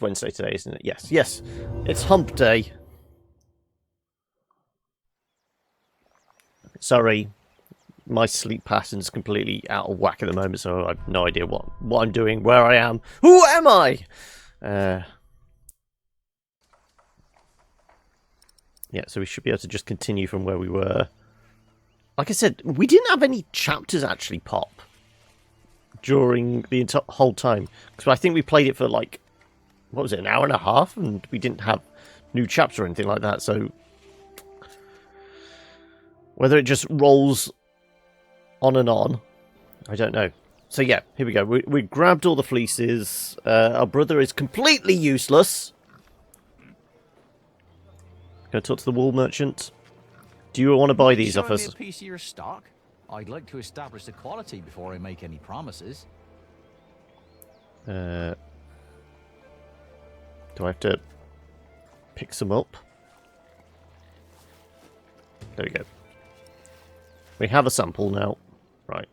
Wednesday today, isn't it? Yes, yes. It's hump day. Sorry, my sleep pattern's completely out of whack at the moment, so I've no idea what I'm doing, where I am. Who am I? Yeah, so we should be able to just continue from where we were. Like I said, we didn't have any chapters actually pop during the whole time. Because I think we played it for like, what was it, an hour and a half? And we didn't have new chapter or anything like that, so... Whether it just rolls on and on, I don't know. So yeah, here we go. We grabbed all the fleeces. Our brother is completely useless. Go talk to the wool merchant. Do you want to buy these off us? A piece of your stock? I'd like to establish the quality before I make any promises. Do I have to pick some up? There we go. We have a sample now. Right.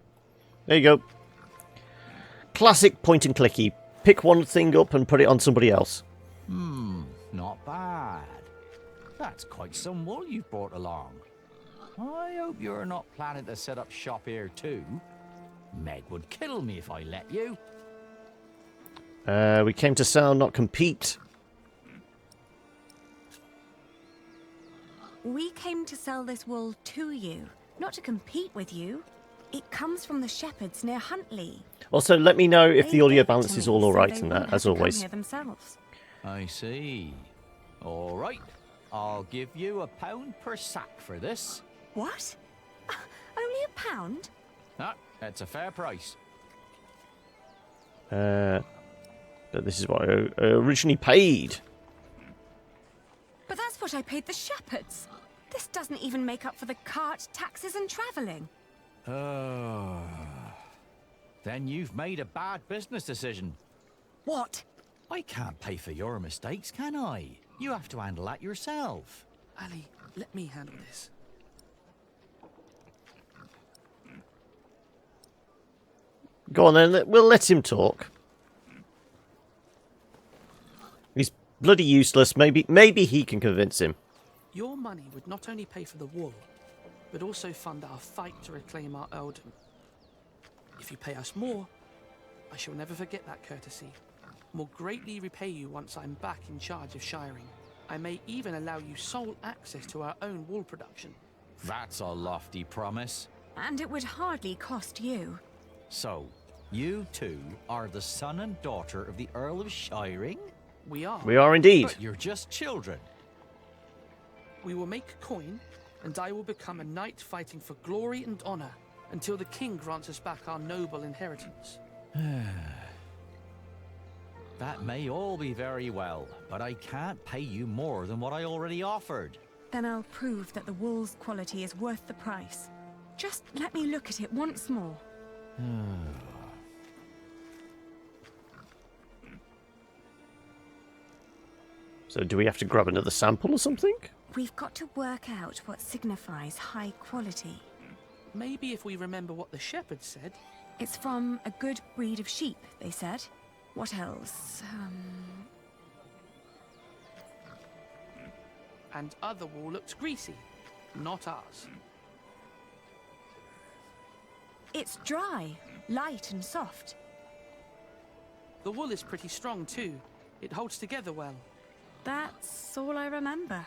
There you go. Classic point and clicky. Pick one thing up and put it on somebody else. Not bad. That's quite some wool you've brought along. I hope you're not planning to set up shop here too. Meg would kill me if I let you. We came to sell, not compete. We came to sell this wool to you, not to compete with you. It comes from the shepherds near Huntley. Also, let me know if They the audio gave it balance to is me all so alright they in wouldn't that, as have to come always. here themselves. I see. All right. I'll give you £1 per sack for this. What? Only £1? Ah, that's a fair price. But this is what I originally paid. But that's what I paid the shepherds. This doesn't even make up for the cart, taxes and travelling. Then you've made a bad business decision. What? I can't pay for your mistakes, can I? You have to handle that yourself. Ali, let me handle this. Go on then, we'll let him talk. He's bloody useless. Maybe he can convince him. Your money would not only pay for the wool, but also fund our fight to reclaim our earldom. If you pay us more, I shall never forget that courtesy. Will greatly repay you once I'm back in charge of shiring. I may even allow you sole access to our own wool production. That's a lofty promise. And it would hardly cost you. So, you two are the son and daughter of the Earl of Shiring? We are. We are indeed. But you're just children. We will make coin, and I will become a knight fighting for glory and honor until the king grants us back our noble inheritance. That may all be very well, but I can't pay you more than what I already offered. Then I'll prove that the wool's quality is worth the price. Just let me look at it once more. So do we have to grab another sample or something? We've got to work out what signifies high quality. Maybe if we remember what the shepherds said. It's from a good breed of sheep, they said. What else? And other wool looks greasy. Not ours. It's dry, light and soft. The wool is pretty strong too. It holds together well. That's all I remember.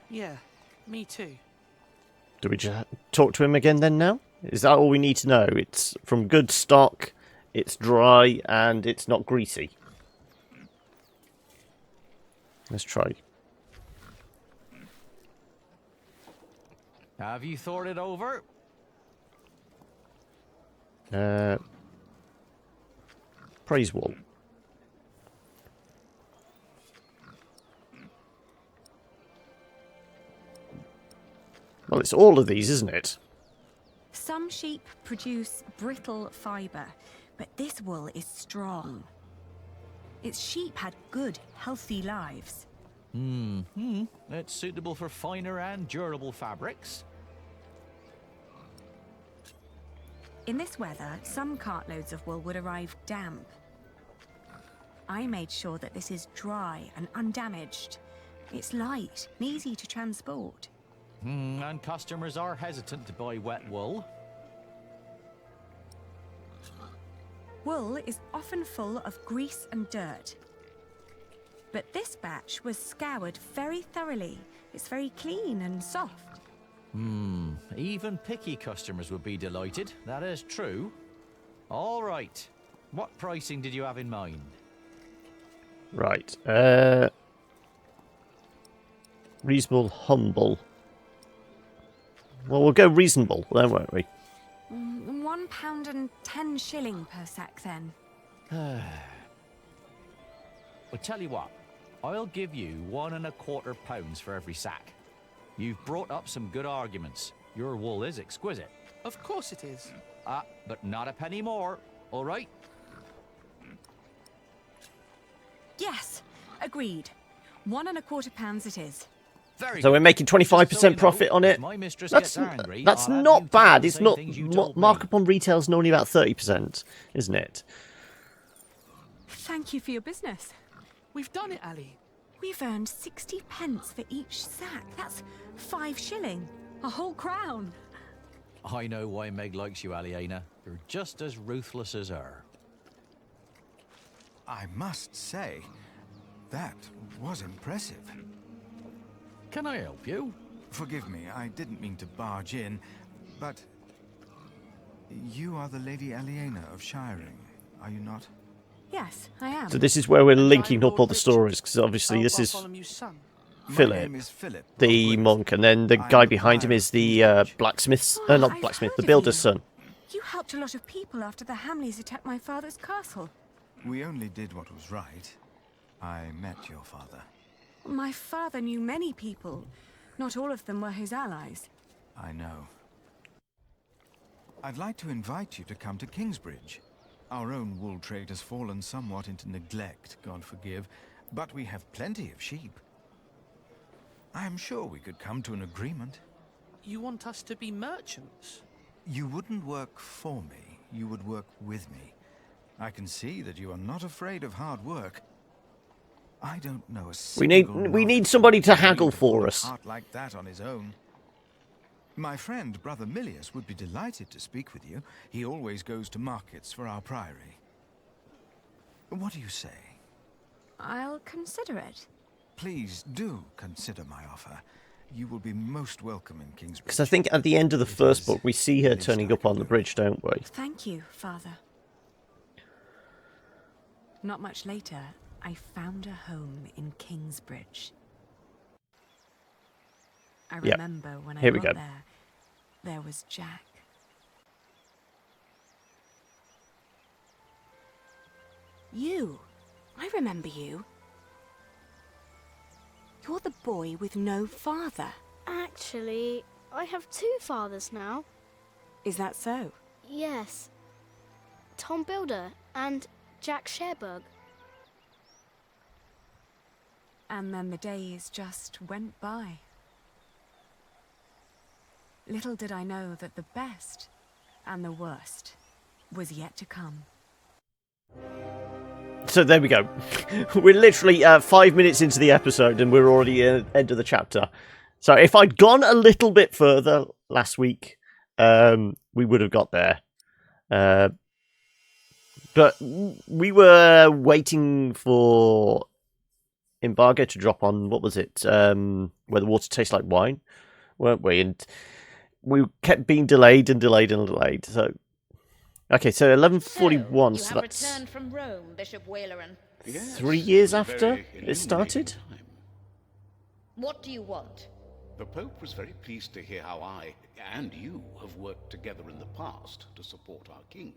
Yeah, me too. Do we just talk to him again then now? Is that all we need to know? It's from good stock, it's dry, and it's not greasy. Let's try. Have you thought it over? Praise wool. Well, it's all of these, isn't it? Some sheep produce brittle fibre, but this wool is strong. Its sheep had good, healthy lives. It's suitable for finer and durable fabrics. In this weather, some cartloads of wool would arrive damp. I made sure that this is dry and undamaged. It's light and easy to transport. And customers are hesitant to buy wet wool. Wool is often full of grease and dirt. But this batch was scoured very thoroughly. It's very clean and soft. Even picky customers would be delighted. That is true. All right. What pricing did you have in mind? Right. Reasonable, humble. Well, we'll go reasonable, then, won't we? £1.10 per sack, then. Well, tell you what. I'll give you £1.25 for every sack. You've brought up some good arguments. Your wool is exquisite. Of course it is. But not a penny more. All right? Yes, agreed. £1.25 it is. Very So good. we're making 25% Just so you know, profit on if it. my mistress That's gets angry, that's I'll have not you bad. tell the It's same not things you told me. markup on retail is normally about 30%, isn't it? Thank you for your business. We've done it, Ali. We've earned 60 pence for each sack. That's 5 shilling. A whole crown. I know why Meg likes you, Aliena. You're just as ruthless as her. I must say, that was impressive. Can I help you? Forgive me, I didn't mean to barge in, but you are the Lady Aliena of Shiring, are you not? Yes, I am. So this is where we're And linking I'm up all Lord the Richard, stories, because obviously this is Bartholomew's son. My Philip, name is Philip of the Whisked. monk, and then the I'm guy the behind him prior is of the Kingsbridge. blacksmith's, Oh, not I've blacksmith, heard the of builder's you. son. You helped a lot of people after the Hamleys attacked my father's castle. We only did what was right. I met your father. My father knew many people. Not all of them were his allies. I know. I'd like to invite you to come to Kingsbridge. Our own wool trade has fallen somewhat into neglect, God forgive, but we have plenty of sheep. I am sure we could come to an agreement. You want us to be merchants? You wouldn't work for me, you would work with me. I can see that you are not afraid of hard work. I don't know a We need single somebody to novice haggle to pull for a us. cart like that on his own. My friend, Brother Milius, would be delighted to speak with you. He always goes to markets for our priory. What do you say? I'll consider it. Please do consider my offer. You will be most welcome in Kingsbridge. Because I think at the end of the first book, we see her turning up on the bridge, don't we? Thank you, Father. Not much later, I found a home in Kingsbridge. I Yep. remember when I Here we got go. there was Jack. You. I remember you. You're the boy with no father. Actually, I have 2 fathers now. Is that so? Yes. Tom Builder and Jack Sherburg. And then the days just went by. Little did I know that the best and the worst was yet to come. So there we go. We're literally 5 minutes into the episode and we're already at the end of the chapter. So if I'd gone a little bit further last week, we would have got there. But we were waiting for embargo to drop on, what was it? Where the water tastes like wine, weren't we? And we kept being delayed and delayed and delayed. So, okay, so 1141. You So have that's returned from Rome, Bishop Waleran. 3 years after it started. What do you want? The Pope was very pleased to hear how I and you have worked together in the past to support our king.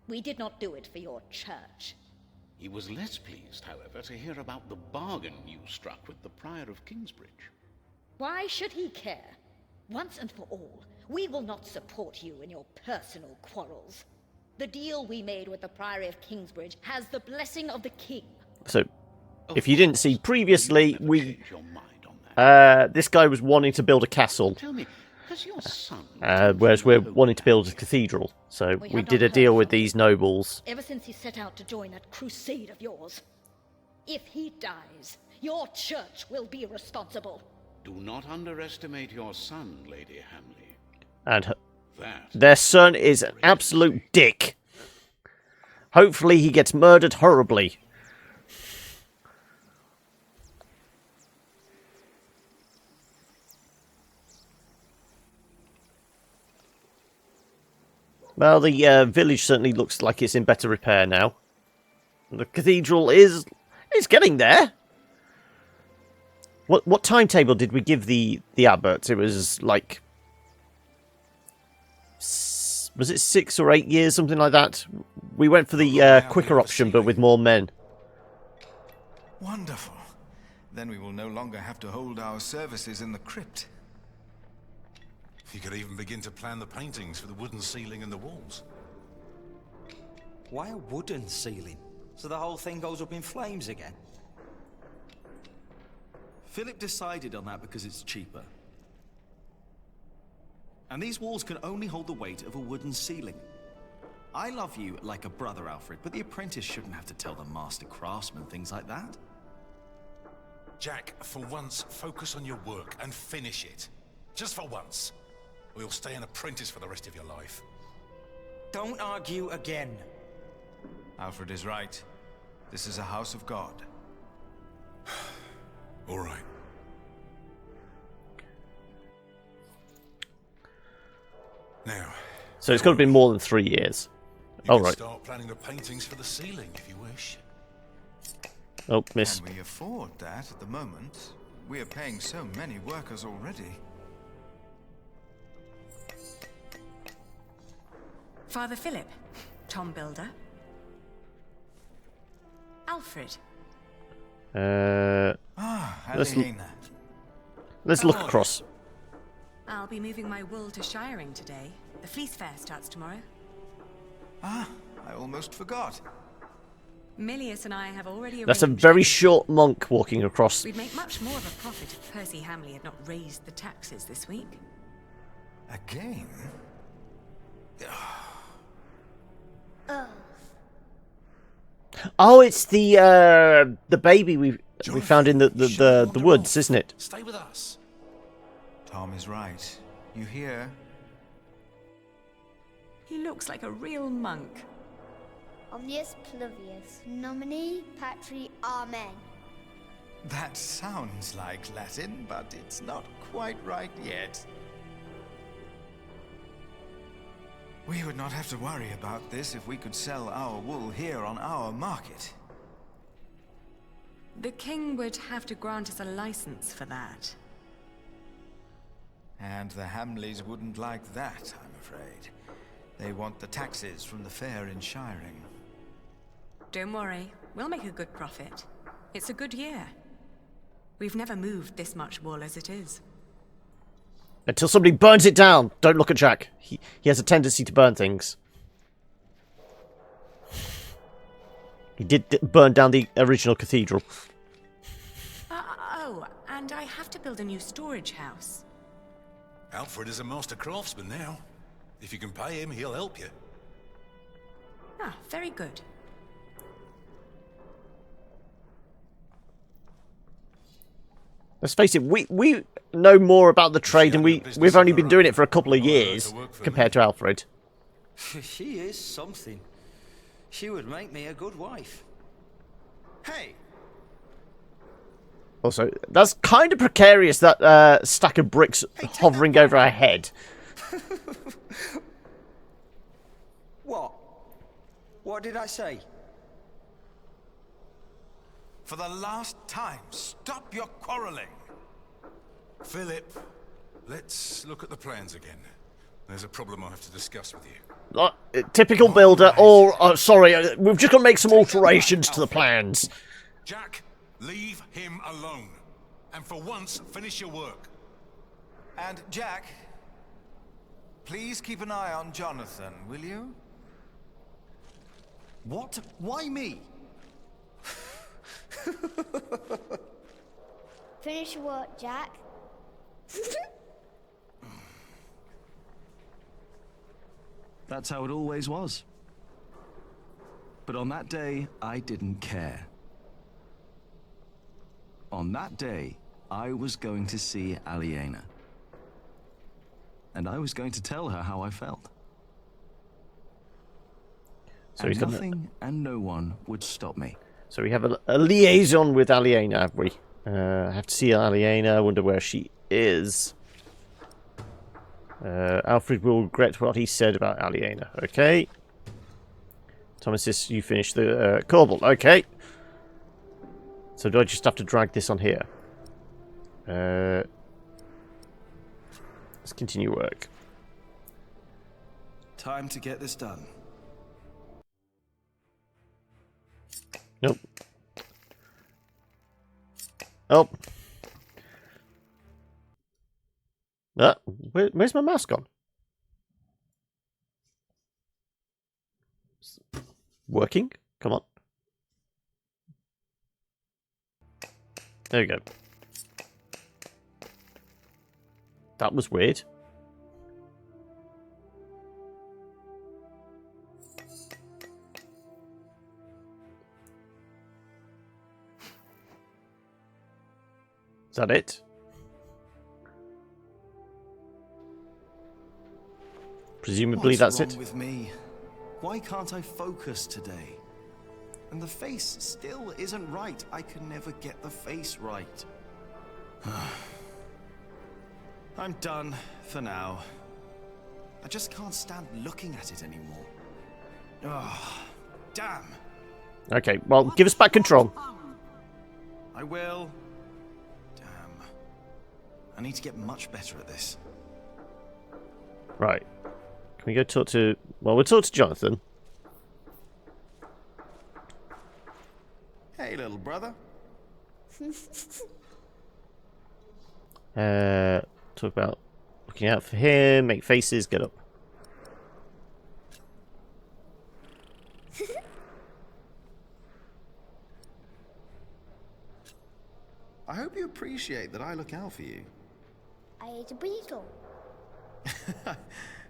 We did not do it for your church. He was less pleased, however, to hear about the bargain you struck with the Prior of Kingsbridge. Why should he care? Once and for all, we will not support you in your personal quarrels. The deal we made with the Priory of Kingsbridge has the blessing of the king. So, if you didn't see previously, Never we change your mind on that. this guy was wanting to build a castle. Tell me, Has your son... Whereas we're wanting to build a cathedral. So We we have did not a deal heard with from him. these nobles. Ever since he set out to join that crusade of yours. If he dies, your church will be responsible. Do not underestimate your son, Lady Hamley. And That... their son is an absolute dick. Hopefully he gets murdered horribly. Well, the village certainly looks like it's in better repair now. The cathedral is getting there. What timetable did we give the abbot? It was like, was it 6 or 8 years, something like that? We went for the quicker option, but with more men. Wonderful. Then we will no longer have to hold our services in the crypt. You could even begin to plan the paintings for the wooden ceiling and the walls. Why a wooden ceiling? So the whole thing goes up in flames again? Philip decided on that because it's cheaper. And these walls can only hold the weight of a wooden ceiling. I love you like a brother, Alfred, but the apprentice shouldn't have to tell the master craftsman things like that. Jack, for once, focus on your work and finish it. Just for once. Or you'll stay an apprentice for the rest of your life. Don't argue again. Alfred is right. This is a house of God. All right. Now... So it's got to be more than 3 years. You Oh, can right. start planning the paintings for the ceiling, if you wish. Oh, miss. Can we afford that at the moment? We are paying so many workers already. Father Philip, Tom Builder. Alfred. Let's Aliena. look across. I'll be moving my wool to shiring today. The fleece fair starts tomorrow. Ah, I almost forgot. Milius and I have already That's a arranged very everything. short monk walking across. We'd make much more of a profit if Percy Hamley had not raised the taxes this week. Again? Oh, it's the baby we found in the woods, isn't it? Stay with us. Tom is right. You hear? He looks like a real monk. Omnius Pluvius, nomine patri amen. That sounds like Latin, but it's not quite right yet. We would not have to worry about this if we could sell our wool here on our market. The king would have to grant us a license for that. And the Hamleys wouldn't like that, I'm afraid. They want the taxes from the fair in shiring. Don't worry, we'll make a good profit. It's a good year. We've never moved this much wool as it is. Until somebody burns it down. Don't look at Jack. He has a tendency to burn things. He did burn down the original cathedral. Oh, and I have to build a new storage house. Alfred is a master craftsman now. If you can pay him, he'll help you. Ah, very good. Let's face it, we know more about the trade, and we've only been doing it for a couple of years compared to Alfred. She is something. She would make me a good wife. Hey! Also, that's kind of precarious, that stack of bricks hovering over our head. What? What did I say? For the last time, stop your quarreling! Philip, let's look at the plans again. There's a problem I have to discuss with you. Typical builder, or, sorry, we've just got to make some alterations to the plans. Jack, leave him alone. And for once, finish your work. And Jack, please keep an eye on Jonathan, will you? What? Why me? Finish your work, Jack. That's how it always was. But on that day, I didn't care. On that day, I was going to see Aliena. And I was going to tell her how I felt. So and nothing and no one would stop me. So we have a liaison with Aliena, have we? I have to see Aliena. I wonder where she is. Alfred will regret what he said about Aliena. Okay. Thomas, you finished the Corbel. Okay. So do I just have to drag this on here? Let's continue work. Time to get this done. Nope. Oh. Where's my mouse gone? Working? Come on. There we go. That was weird. Is that it? Presumably that's it. What's wrong with me? Why can't I focus today? And the face still isn't right. I can never get the face right. I'm done for now. I just can't stand looking at it anymore. Oh, damn. Okay, well, give us back control. I will. Damn. I need to get much better at this. Right. Can we go talk to... Well, we'll talk to Jonathan. Hey, little brother. Talk about looking out for him, make faces, get up. I hope you appreciate that I look out for you. I ate a beetle.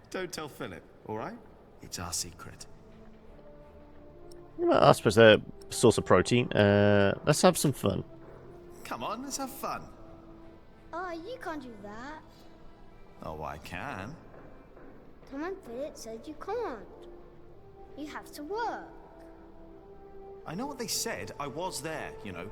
Don't tell Philip, alright? It's our secret. Well, I suppose a source of protein. Let's have some fun. Come on, let's have fun. Oh, you can't do that. Oh, I can. Tom and Philip said you can't. You have to work. I know what they said. I was there, you know.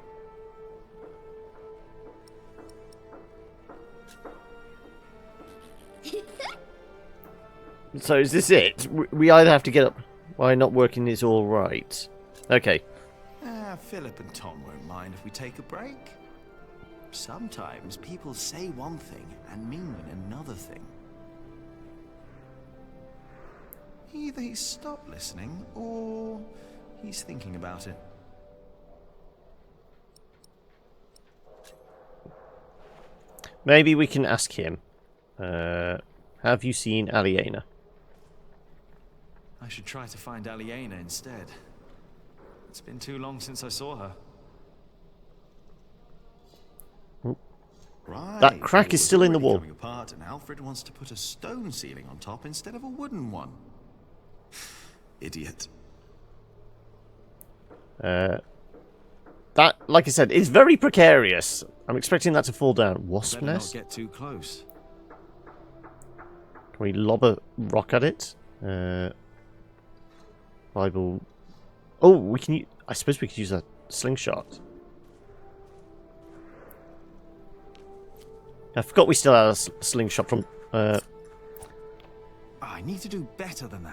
So is this it? We either have to get up. Why not working is all right. Okay. Philip and Tom won't mind if we take a break. Sometimes people say one thing and mean another thing. Either he's stopped listening or he's thinking about it. Maybe we can ask him. Have you seen Aliena? I should try to find Aliena instead. It's been too long since I saw her. Right. That crack is still in the wall. Coming apart, and Alfred wants to put a stone ceiling on top instead of a wooden one. Idiot. That, like I said, is very precarious. I'm expecting that to fall down. Wasp Better not nest? get too close. Can we lob a rock at it? Bible. Oh, we can. I suppose we could use a slingshot. I forgot we still had a slingshot from. I need to do better than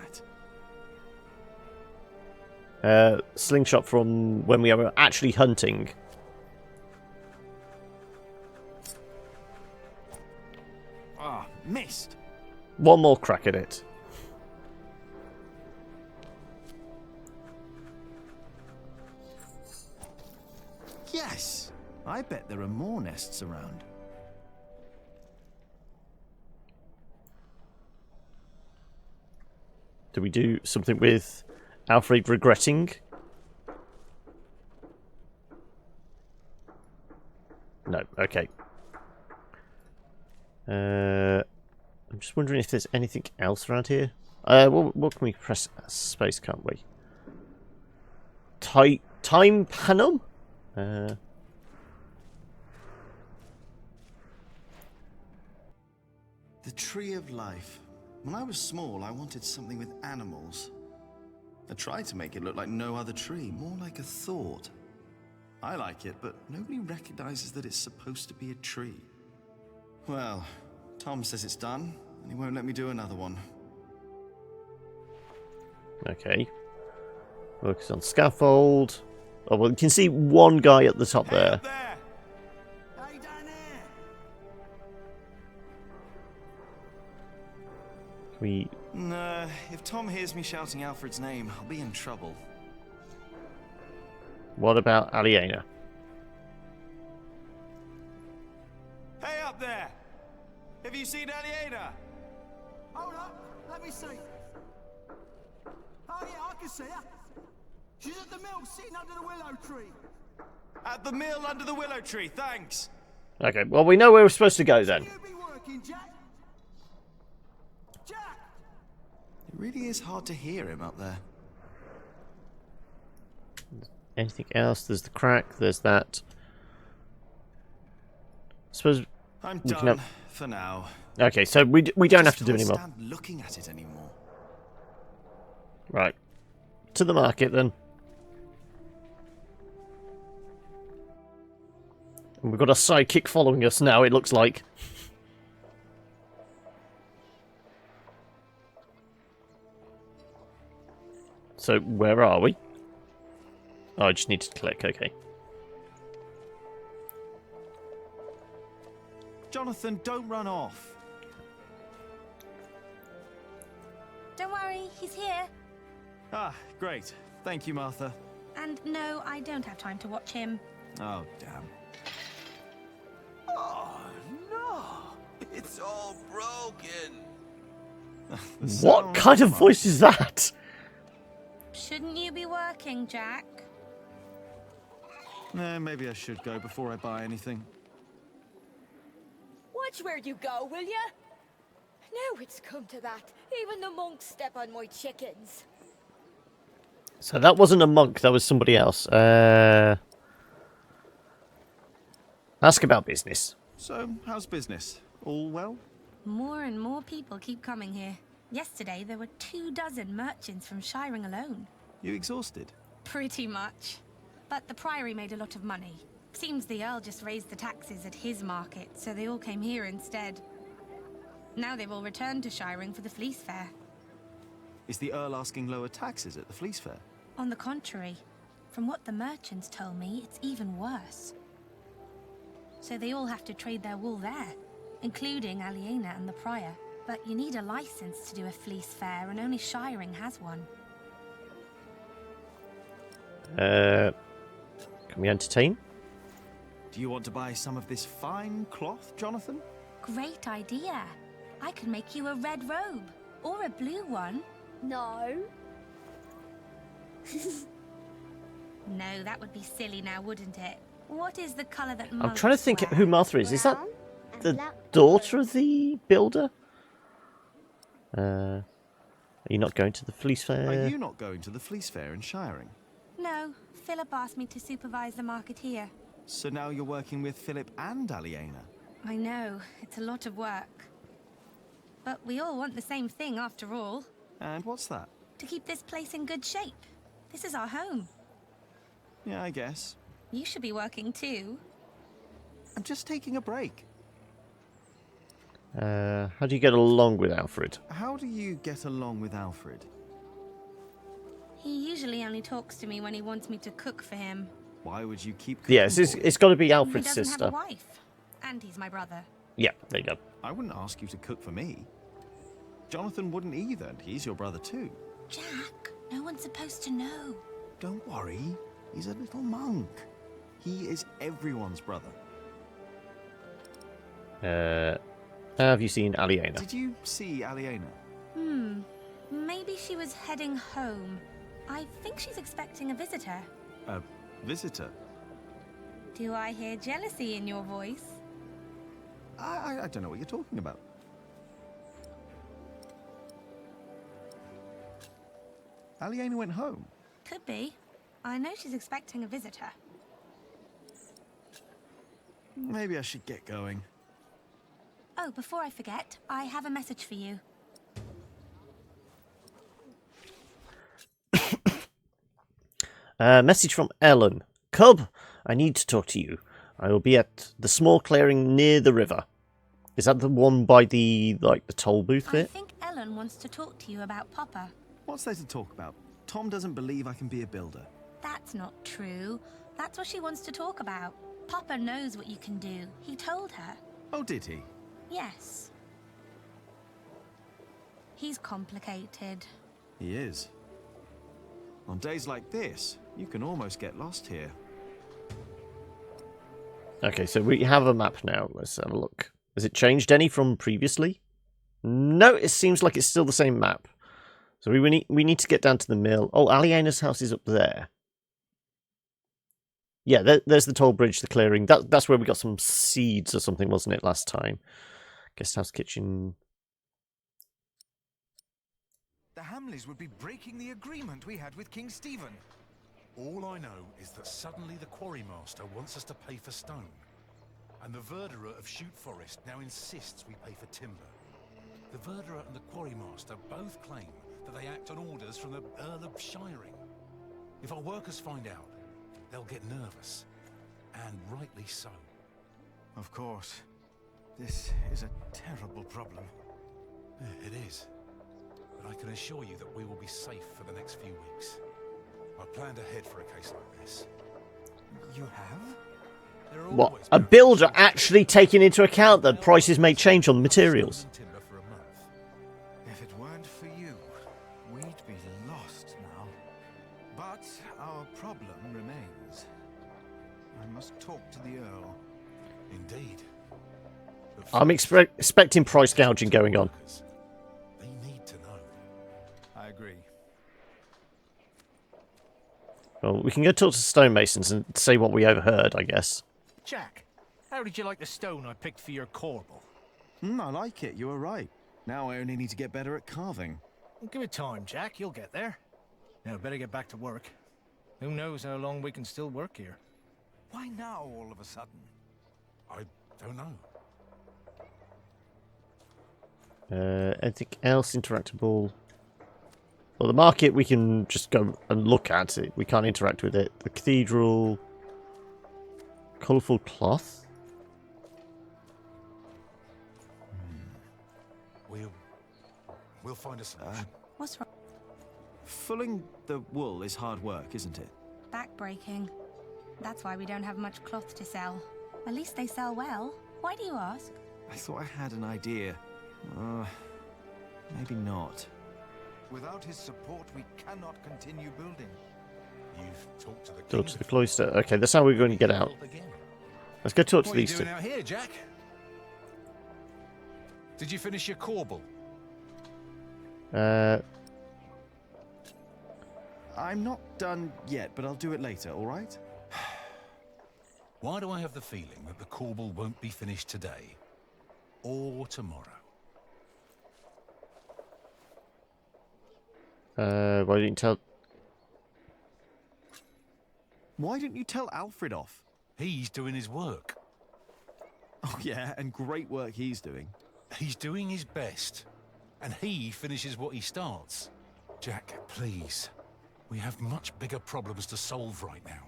that. Slingshot from when we were actually hunting. Ah, missed. One more crack at it. Yes. I bet there are more nests around. Do we do something with Alfred regretting? No, okay. I'm just wondering if there's anything else around here. What can we press? Space, can't we? Time panum? The Tree of Life. When I was small, I wanted something with animals. I tried to make it look like no other tree, more like a thought. I like it, but nobody recognizes that it's supposed to be a tree. Well, Tom says it's done, and he won't let me do another one. Okay. Focus on scaffold. Oh, well, you can see one guy at the top there. Hey, down there! We... No, if Tom hears me shouting Alfred's name, I'll be in trouble. What about Aliena? Hey up there! Have you seen Aliena? Hold up, let me see. Oh yeah, I can see her. She's at the mill, sitting under the willow tree. At the mill under the willow tree, thanks. Okay, well, we know where we're supposed to go then. You be working, Jack? Jack! It really is hard to hear him up there. Anything else? There's the crack, there's that. I suppose I'm we done for now. Okay, so we don't have to do Just anymore. can't stand looking at it anymore. Right. To the market then. And we've got a sidekick following us now, it looks like. So, where are we? Oh, I just need to click, okay. Jonathan, don't run off. Don't worry, he's here. Ah, great. Thank you, Martha. And no, I don't have time to watch him. Oh, damn. Oh, no! It's all broken. What kind of voice is that? Shouldn't you be working, Jack? Maybe I should go before I buy anything. Watch where you go, will ya? Now it's come to that. Even the monks step on my chickens. So that wasn't a monk, that was somebody else. Ask about business. So, how's business? All well? More and more people keep coming here. Yesterday, there were 24 merchants from Shiring alone. You exhausted? Pretty much. But the Priory made a lot of money. Seems the Earl just raised the taxes at his market, so they all came here instead. Now they've all returned to Shiring for the Fleece Fair. Is the Earl asking lower taxes at the Fleece Fair? On the contrary, from what the merchants told me, it's even worse. So they all have to trade their wool there, including Aliena and the Prior. But you need a license to do a Fleece Fair, and only Shiring has one. Can we entertain? Do you want to buy some of this fine cloth, Jonathan? Great idea. I could make you a red robe, or a blue one. No. No, that would be silly now, wouldn't it? What is the colour that I'm trying to think wear? who Martha is. Is that Brown and the black daughter of the builder? Are you not going to the Fleece Fair? Are you not going to the Fleece Fair in Shiring? No, Philip asked me to supervise the market here. So now you're working with Philip and Aliena? I know, it's a lot of work. But we all want the same thing after all. And what's that? To keep this place in good shape. This is our home. Yeah, I guess. You should be working too. I'm just taking a break. How do you get along with Alfred? How do you get along with Alfred? He usually only talks to me when he wants me to cook for him. Why would you keep cooking Yes, for him? it's got to be Alfred's he doesn't sister. have a wife. And he's my brother. Yeah, there you go. I wouldn't ask you to cook for me. Jonathan wouldn't either, and he's your brother too. Jack, no one's supposed to know. Don't worry, he's a little monk. He is everyone's brother. Have you seen Aliena? Did you see Aliena? Maybe she was heading home. I think she's expecting a visitor. A visitor? Do I hear jealousy in your voice? I don't know what you're talking about. Aliena went home. Could be. I know she's expecting a visitor. Maybe I should get going. Oh, before I forget, I have a message for you. Message from Ellen. Cub, I need to talk to you. I will be at the small clearing near the river. Is that the one by the toll booth I bit? think Ellen wants to talk to you about Papa. What's there to talk about? Tom doesn't believe I can be a builder. That's not true. That's what she wants to talk about. Papa knows what you can do. He told her. Oh, did he? Yes. He's complicated. He is. On days like this, you can almost get lost here. Okay, so we have a map now. Let's have a look. Has it changed any from previously? No, it seems like it's still the same map. So we need to get down to the mill. Oh, Aliena's house is up there. Yeah, there's the toll bridge, the clearing. That's where we got some seeds or something, wasn't it, last time? Guest house, kitchen. The Hamleys would be breaking the agreement we had with King Stephen. All I know is that suddenly the quarry master wants us to pay for stone. And the verderer of Shoot Forest now insists we pay for timber. The verderer and the quarry master both claim that they act on orders from the Earl of Shiring. If our workers find out, they'll get nervous. And rightly so. Of course. This is a terrible problem. Yeah, it is. But I can assure you that we will be safe for the next few weeks. I've planned ahead for a case like this. You have? There are What? always A builder actually taking into account that prices may change on materials. timber for a month. If it weren't for you, we'd be lost now. But our problem remains. I must talk to the Earl. Indeed. But I'm first, expecting price gouging going on. they need to know. I agree. Well, we can go talk to stonemasons and say what we overheard, I guess. Jack, how did you like the stone I picked for your corbel? I like it. You were right. Now I only need to get better at carving. Well, give it time, Jack. You'll get there. Now, better get back to work. Who knows how long we can still work here? Why now, all of a sudden? I don't know. Anything else interactable? Well, the market we can just go and look at it. We can't interact with it. The cathedral. Colourful cloth. We'll find a solution. What's wrong? Fulling the wool is hard work, isn't it? Backbreaking. That's why we don't have much cloth to sell. At least they sell well. Why do you ask? I thought I had an idea. Maybe not. Without his support, we cannot continue building. You've talked to the Go king to the before. cloister. Okay, that's how we're going to get out. Help again. Let's go talk to What are you these two. doing out here, Jack? Did you finish your corbel? I'm not done yet, but I'll do it later, all right? Why do I have the feeling that the corbel won't be finished today? Or tomorrow? Why didn't you tell... Why didn't you tell Alfred off? He's doing his work. Oh yeah, and great work he's doing. He's doing his best. And he finishes what he starts. Jack, please. We have much bigger problems to solve right now.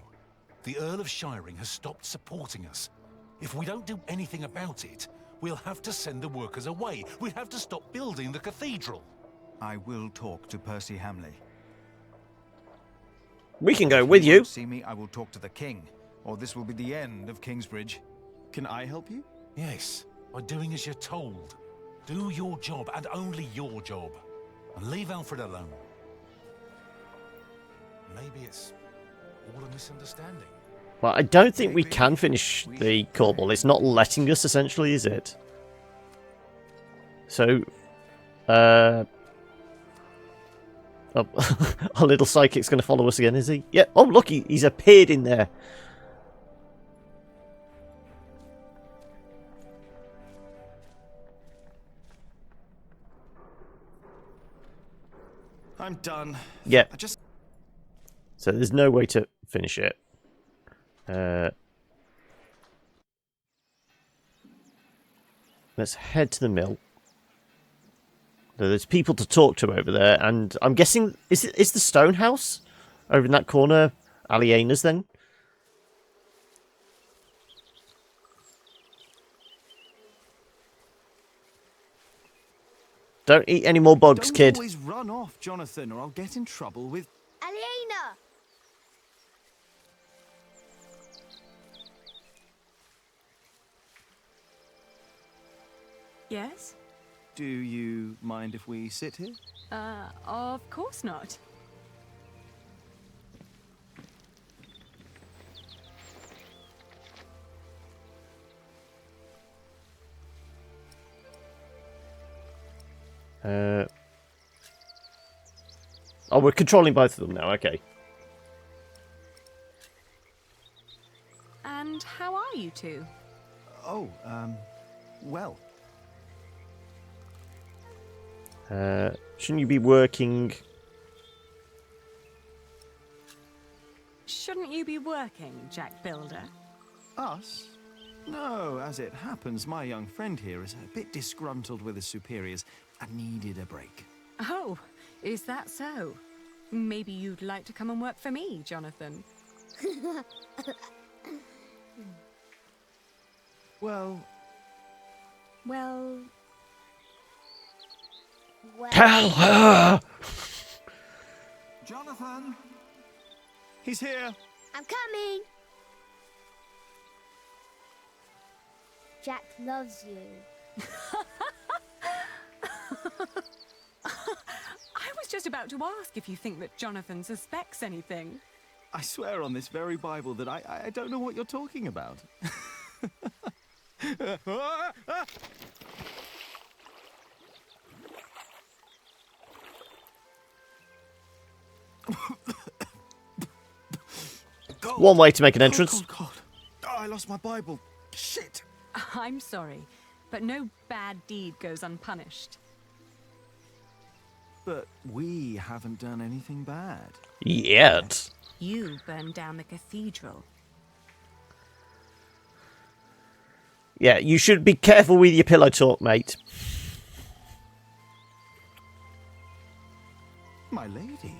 The Earl of Shiring has stopped supporting us. If we don't do anything about it, we'll have to send the workers away. We'll have to stop building the cathedral. I will talk to Percy Hamley. We can go If with you. won't see me, I will talk to the king, or this will be the end of Kingsbridge. Can I help you? Yes, by doing as you're told. Do your job, and only your job. And leave Alfred alone. Maybe it's all a misunderstanding. Well, I don't think we can finish the corbel. It's not letting us, essentially, is it? So, oh, our little psychic's going to follow us again, is he? Yeah. Oh, look, he's appeared in there. I'm done. Yep. I just... So there's no way to finish it. Let's head to the mill. There's people to talk to over there, and I'm guessing is the stone house over in that corner Aliena's then? Don't eat any more bugs, Don't kid. always run off, Jonathan, or I'll get in trouble with... Aliena! Yes? Do you mind if we sit here? Of course not. Oh, we're controlling both of them now, okay. And how are you two? Oh, well. Shouldn't you be working? Shouldn't you be working, Jack Builder? Us? No, as it happens, my young friend here is a bit disgruntled with his superiors and needed a break. Oh, is that so? Maybe you'd like to come and work for me, Jonathan. Well... Well... Tell her! Jonathan! He's here! I'm coming! Jack loves you. I was just about to ask if you think that Jonathan suspects anything. I swear on this very Bible that I don't know what you're talking about. One way to make an entrance. God. Oh, I lost my Bible. Shit. I'm sorry, but no bad deed goes unpunished. But we haven't done anything bad. Yet. You burned down the cathedral. Yeah, you should be careful with your pillow talk, mate. My lady.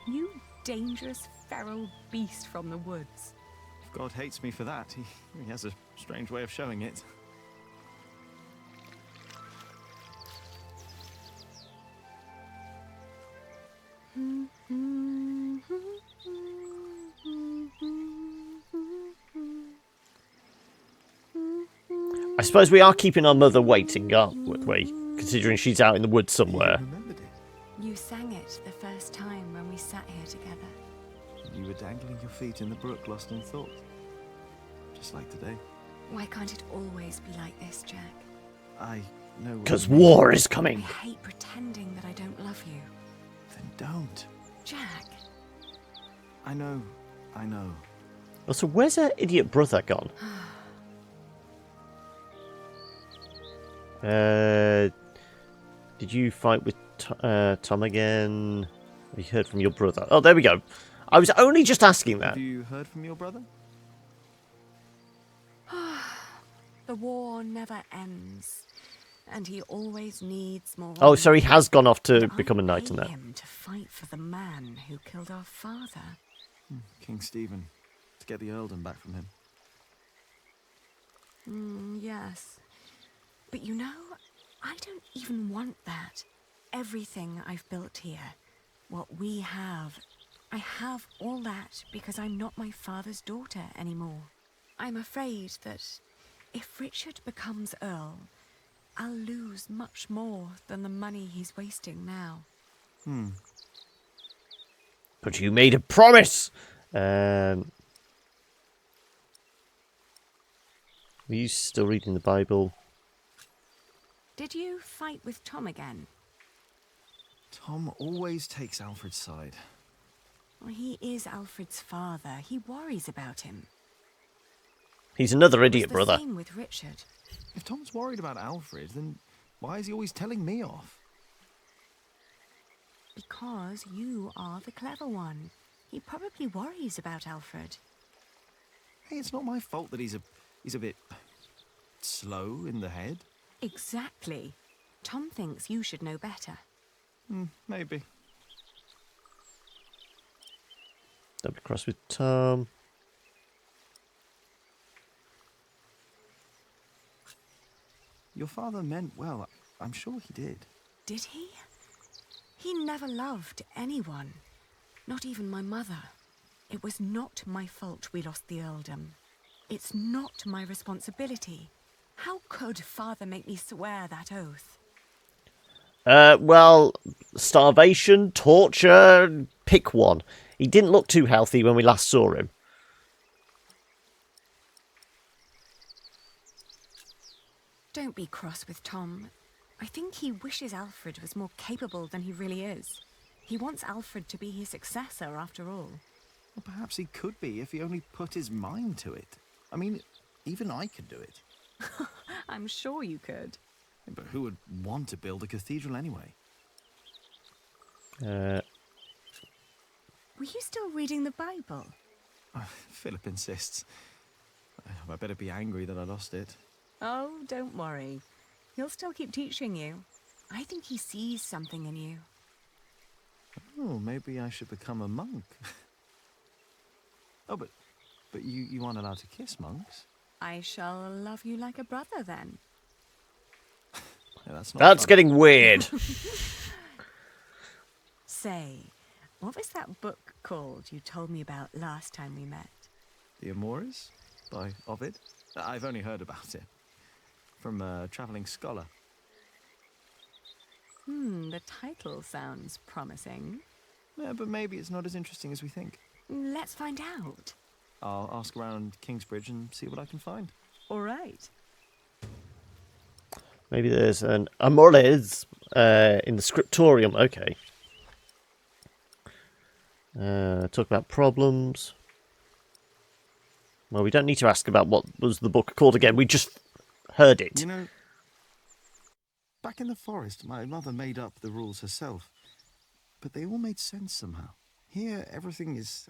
You dangerous feral beast from the woods. If God hates me for that, he has a strange way of showing it. I suppose we are keeping our mother waiting, aren't we? Considering she's out in the woods somewhere. Remembered it. You sang it the first time when we sat here together. You were dangling your feet in the brook, lost in thought. Just like today. Why can't it always be like this, Jack? I know. Because war is coming. I hate pretending that I don't love you. Then don't. Jack. I know. Also, where's her idiot brother gone? Did you fight with Tom again? Have you heard from your brother? Oh, there we go. I was only just asking that. Have you heard from your brother? The war never ends, and he always needs more. Oh, so he has gone off to become a knight in that. Him to fight for the man who killed our father. King Stephen. To get the earldom back from him. Yes. But you know, I don't even want that. Everything I've built here, what we have, I have all that because I'm not my father's daughter anymore. I'm afraid that if Richard becomes Earl, I'll lose much more than the money he's wasting now. But you made a promise! Were you still reading the Bible? Did you fight with Tom again? Tom always takes Alfred's side. Well, he is Alfred's father. He worries about him. He's another idiot, The brother. same with Richard. If Tom's worried about Alfred, then why is he always telling me off? Because you are the clever one. He probably worries about Alfred. Hey, it's not my fault that he's a bit slow in the head. Exactly. Tom thinks you should know better. Maybe. Double cross with Tom. Your father meant well. I'm sure he did. Did he? He never loved anyone. Not even my mother. It was not my fault we lost the earldom. It's not my responsibility. How could father make me swear that oath? Well, starvation, torture, pick one. He didn't look too healthy when we last saw him. Don't be cross with Tom. I think he wishes Alfred was more capable than he really is. He wants Alfred to be his successor, after all. Well, perhaps he could be if he only put his mind to it. I mean, even I could do it. I'm sure you could. But who would want to build a cathedral anyway? Were you still reading the Bible? Philip insists. I better be angry that I lost it. Oh, don't worry. He'll still keep teaching you. I think he sees something in you. Oh, maybe I should become a monk. Oh, but you aren't allowed to kiss monks. I shall love you like a brother, then. Yeah, that's getting weird. Say, what was that book called you told me about last time we met? The Amores by Ovid. I've only heard about it from a travelling scholar. The title sounds promising. Yeah, but maybe it's not as interesting as we think. Let's find out. I'll ask around Kingsbridge and see what I can find. All right. Maybe there's an Amores in the scriptorium. Okay. Talk about problems. Well, we don't need to ask about what was the book called again. We just heard it. You know, back in the forest, my mother made up the rules herself. But they all made sense somehow. Here, everything is...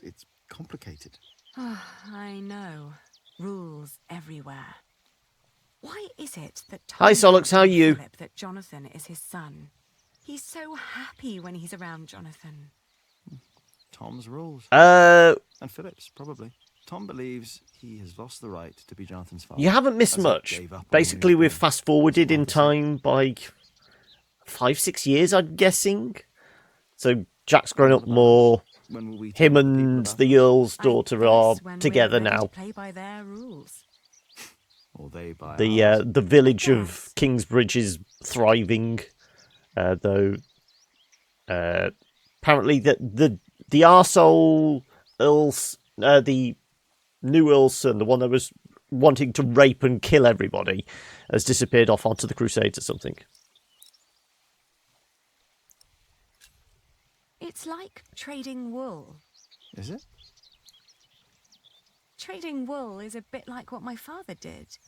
It's complicated. I know. Rules everywhere. Why is it that Tom Hi, Solux, how are you? Philip that Jonathan is his son? He's so happy when he's around Jonathan. Tom's rules. And Philip's, probably. Tom believes he has lost the right to be Jonathan's father. You haven't missed much. Basically, we've fast-forwarded in time by 5-6 years, I'm guessing. So Jack's grown up more. Him and the Earl's daughter are together now. Play by their rules. Or they by the village of Kingsbridge is thriving, though apparently the arsehole Earl's the new Earl's son, the one that was wanting to rape and kill everybody, has disappeared off onto the Crusades or something. It's like trading wool. Is it? Trading wool is a bit like what my father did.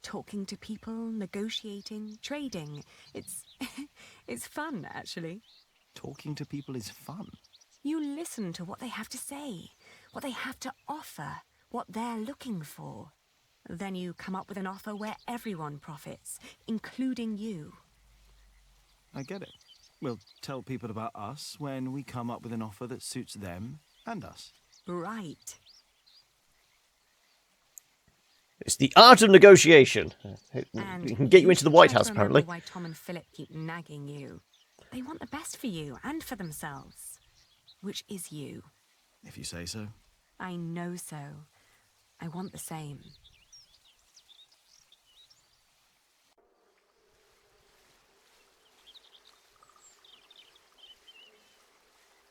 Talking to people, negotiating, trading. It's fun, actually. Talking to people is fun. You listen to what they have to say, what they have to offer, what they're looking for. Then you come up with an offer where everyone profits, including you. I get it. We'll tell people about us when we come up with an offer that suits them and us. Right. It's the art of negotiation. And it can get you into the White House, try to apparently. remember why Tom and Philip keep nagging you. They want the best for you and for themselves. Which is you. If you say so. I know so. I want the same.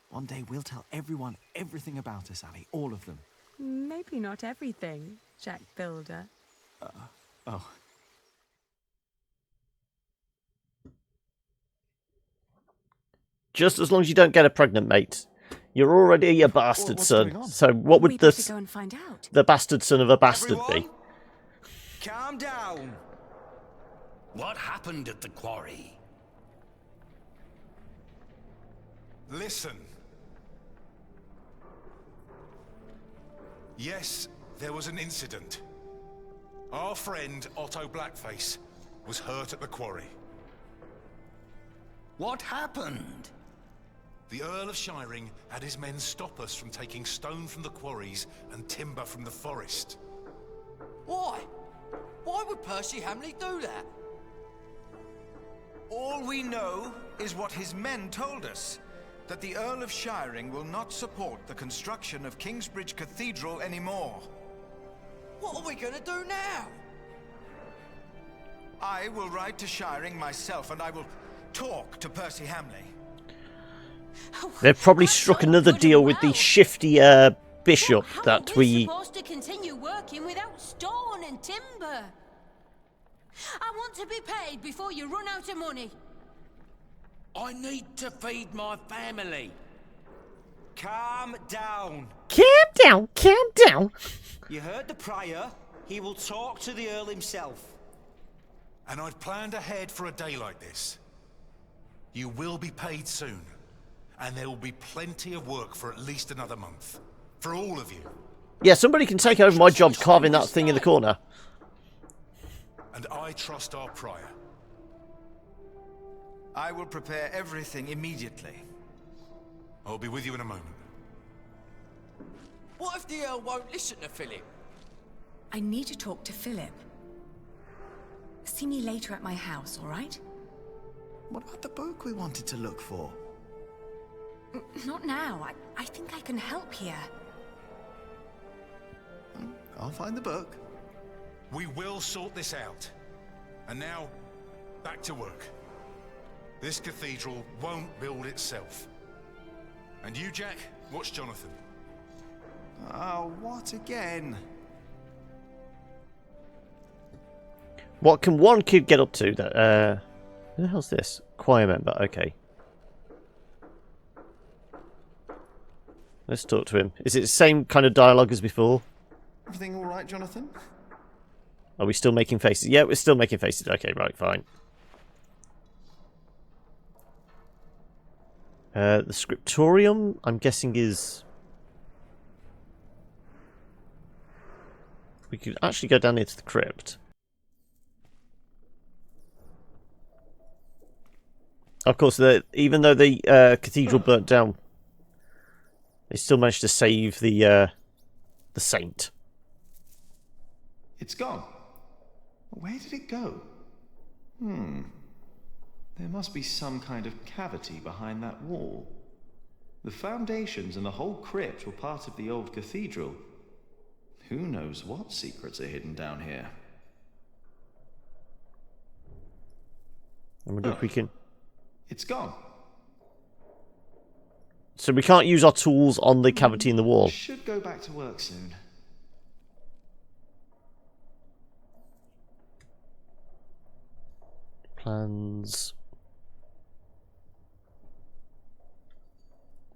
One day we'll tell everyone everything about us, Ali. All of them. Maybe not everything, Jack Builder. Oh. Just as long as you don't get a pregnant, mate. You're already a bastard son. So what would go and find out. the bastard son of a bastard be? Calm down. What happened at the quarry? Listen. Yes, there was an incident. Our friend, Otto Blackface, was hurt at the quarry. What happened? The Earl of Shiring had his men stop us from taking stone from the quarries and timber from the forest. Why? Why would Percy Hamley do that? All we know is what his men told us. That the Earl of Shiring will not support the construction of Kingsbridge Cathedral anymore. What are we gonna do now? I will ride to Shiring myself, and I will talk to Percy Hamley. They've probably struck another deal with the shifty bishop that we... supposed to continue working without stone and timber. I want to be paid before you run out of money. I need to feed my family. Calm down. Calm down, calm down. You heard the prior. He will talk to the Earl himself. And I've planned ahead for a day like this. You will be paid soon. And there will be plenty of work for at least another month. For all of you. Yeah, somebody can take over my job carving that thing in the corner. And I trust our prior. I will prepare everything immediately. I'll be with you in a moment. What if the Earl won't listen to Philip? I need to talk to Philip. See me later at my house, all right? What about the book we wanted to look for? Not now. I think I can help here. I'll find the book. We will sort this out. And now, back to work. This cathedral won't build itself. And you, Jack, watch Jonathan. Oh, what again? What can one kid get up to that, who the hell's this? Choir member, okay. Let's talk to him. Is it the same kind of dialogue as before? Everything all right, Jonathan? Are we still making faces? Yeah, we're still making faces. Okay, right, fine. The scriptorium, I'm guessing, is... We could actually go down into the crypt. Of course, even though the cathedral burnt down, they still managed to save the saint. It's gone. Where did it go? There must be some kind of cavity behind that wall. The foundations and the whole crypt were part of the old cathedral. Who knows what secrets are hidden down here? I wonder if we can... It's gone. So we can't use our tools on the cavity in the wall. Should go back to work soon. Plans.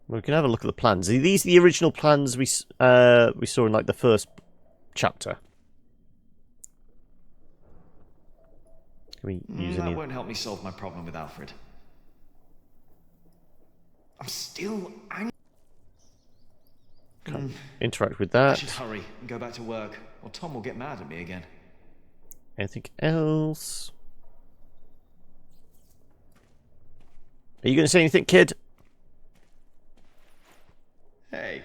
We can have a look at the plans. Are these the original plans we saw in like the first chapter? Can we use that any? won't help me solve my problem with Alfred. I'm still angry. Can't interact with I that. should hurry and go back to work, or Tom will get mad at me again. Anything else? Are you going to say anything, kid? Hey.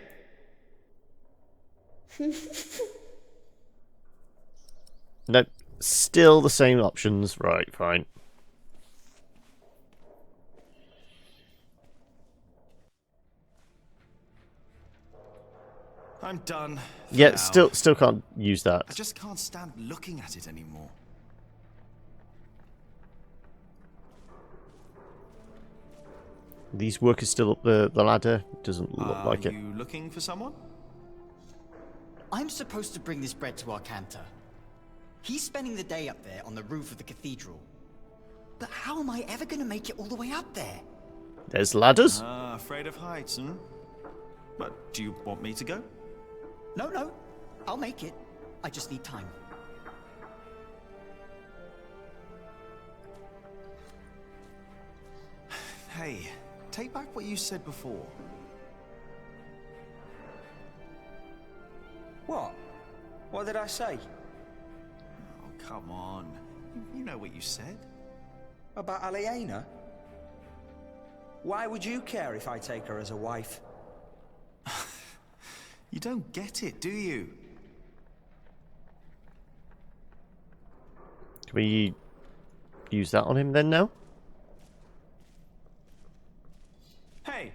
Nope. Still the same options. Right, fine. I'm done. Yeah, now. still can't use that. I just can't stand looking at it anymore. These workers still up the ladder. Doesn't look like it. Are you looking for someone? I'm supposed to bring this bread to our cantor. He's spending the day up there on the roof of the cathedral. But how am I ever going to make it all the way up there? There's ladders. Afraid of heights, hmm? But do you want me to go? No. I'll make it. I just need time. Hey, take back what you said before. What? What did I say? Oh, come on. You know what you said. About Aliena? Why would you care if I take her as a wife? You don't get it, do you? Can we use that on him then now? Hey,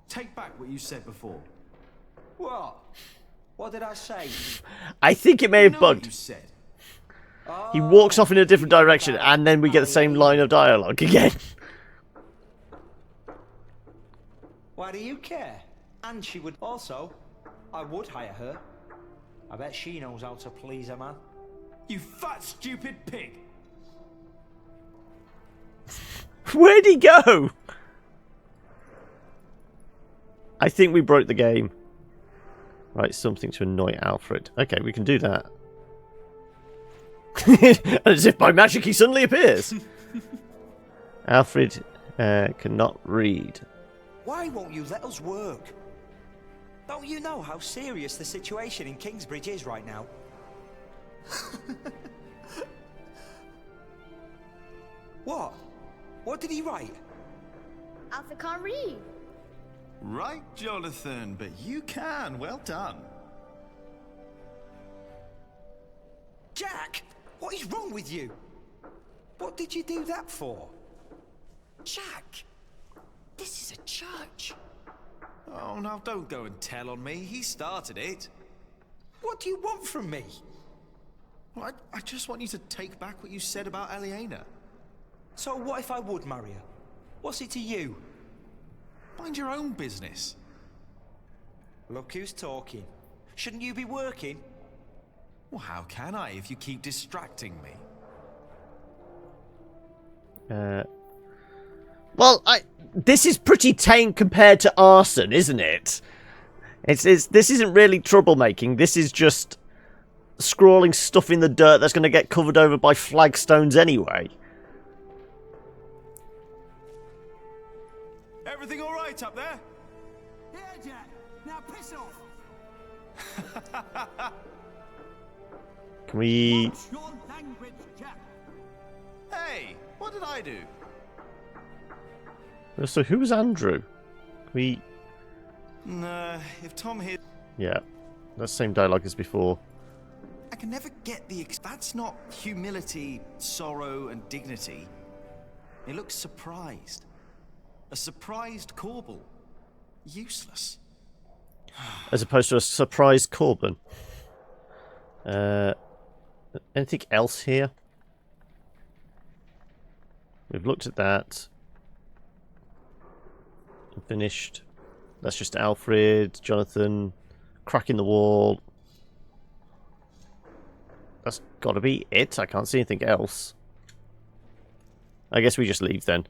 take back what you said before. What? What did I say? I think it may have bugged. He walks off in a different direction, and then we get the same line of dialogue again. Why do you care? And she would also. I would hire her. I bet she knows how to please a man. You fat, stupid pig! Where'd he go? I think we broke the game. Right, something to annoy Alfred. Okay, we can do that. As if by magic he suddenly appears. Alfred cannot read. Why won't you let us work? Don't you know how serious the situation in Kingsbridge is right now? What? What did he write? Alfred can't read. Right, Jonathan, but you can. Well done. Jack! What is wrong with you? What did you do that for? Jack! This is a church. Oh, now don't go and tell on me. He started it. What do you want from me? Well, I just want you to take back what you said about Aliena. So what if I would marry her? What's it to you? Mind your own business. Look who's talking. Shouldn't you be working? Well, how can I if you keep distracting me? Well, this is pretty tame compared to arson, isn't it? This isn't really troublemaking. This is just scrawling stuff in the dirt that's going to get covered over by flagstones anyway. Everything all right up there? Yeah, Jack. Now piss off. Can we... Watch your language, Jack. Hey, what did I do? So who was Andrew? Can we... Nah, if Tom here... Yeah, that's the same dialogue as before. I can never get the... That's not humility, sorrow, and dignity. He looks surprised. A surprised Corbel. Useless. As opposed to a surprised Corbin. Anything else here? We've looked at that. Finished. That's just Alfred, Jonathan, cracking the wall. That's got to be it. I can't see anything else. I guess we just leave then.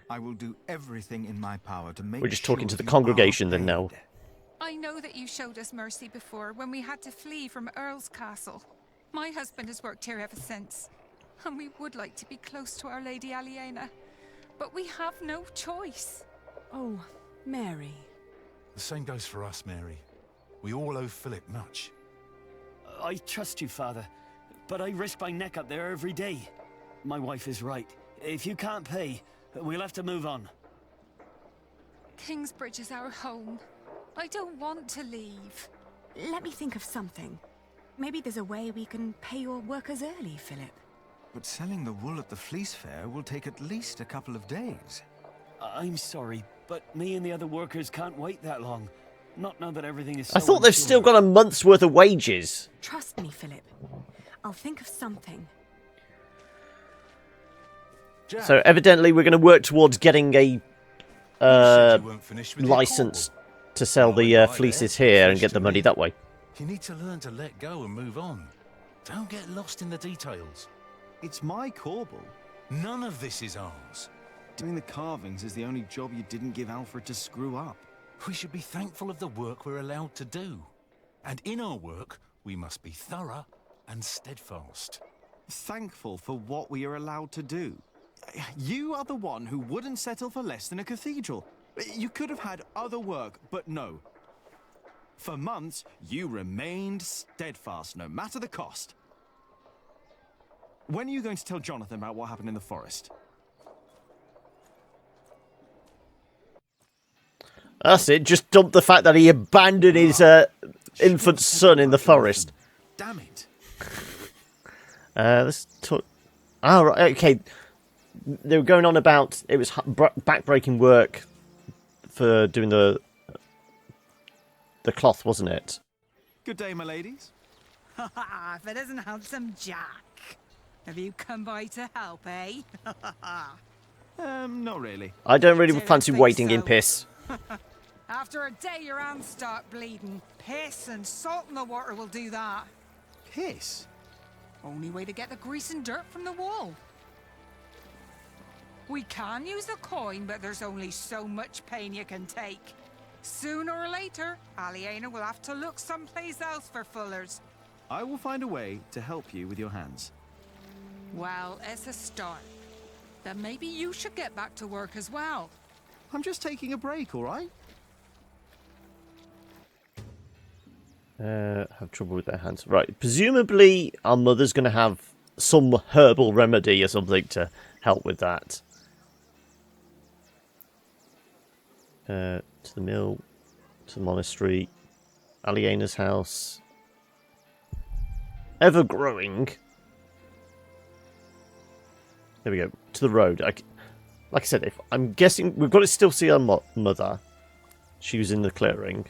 I will do everything in my power to make We're just talking sure to the you congregation are then paid. now. I know that you showed us mercy before when we had to flee from Earl's Castle. My husband has worked here ever since, and we would like to be close to Our Lady Aliena, but we have no choice. Oh, Mary. The same goes for us, Mary. We all owe Philip much. I trust you, Father, but I risk my neck up there every day. My wife is right. If you can't pay, we'll have to move on. Kingsbridge is our home. I don't want to leave. Let me think of something. Maybe there's a way we can pay your workers early, Philip. But selling the wool at the fleece fair will take at least a couple of days. I'm sorry, but me and the other workers can't wait that long. Not now that everything is so I thought they've still got a month's worth of wages. Trust me, Philip. I'll think of something. Jack, So evidently we're going to work towards getting a license to sell the fleeces here and get the money that way. You need to learn to let go and move on. Don't get lost in the details. It's my Corbel. None of this is ours. Doing the carvings is the only job you didn't give Alfred to screw up. We should be thankful of the work we're allowed to do. And in our work, we must be thorough and steadfast. Thankful for what we are allowed to do. You are the one who wouldn't settle for less than a cathedral. You could have had other work, but no. For months, you remained steadfast, no matter the cost. When are you going to tell Jonathan about what happened in the forest? That's it. Just dump the fact that he abandoned his infant son in the forest. Damn it. Let's talk. Oh, right, okay. They were going on about it was backbreaking work for doing the cloth, wasn't it? Good day, my ladies. If it isn't handsome Jack. Have you come by to help, eh? Not really. I don't really Didn't fancy think wading in so. piss. After a day, your hands start bleeding. Piss and salt in the water will do that. Piss? Only way to get the grease and dirt from the wall. We can use a coin, but there's only so much pain you can take. Sooner or later, Aliena will have to look someplace else for fullers. I will find a way to help you with your hands. Well, it's a start. Then maybe you should get back to work as well. I'm just taking a break, all right? Have trouble with their hands. Right. Presumably, our mother's going to have some herbal remedy or something to help with that. To the mill, to the monastery, Aliena's house. Ever growing. There we go. To the road. Like I said, if I'm guessing we've got to still see our mother. She was in the clearing.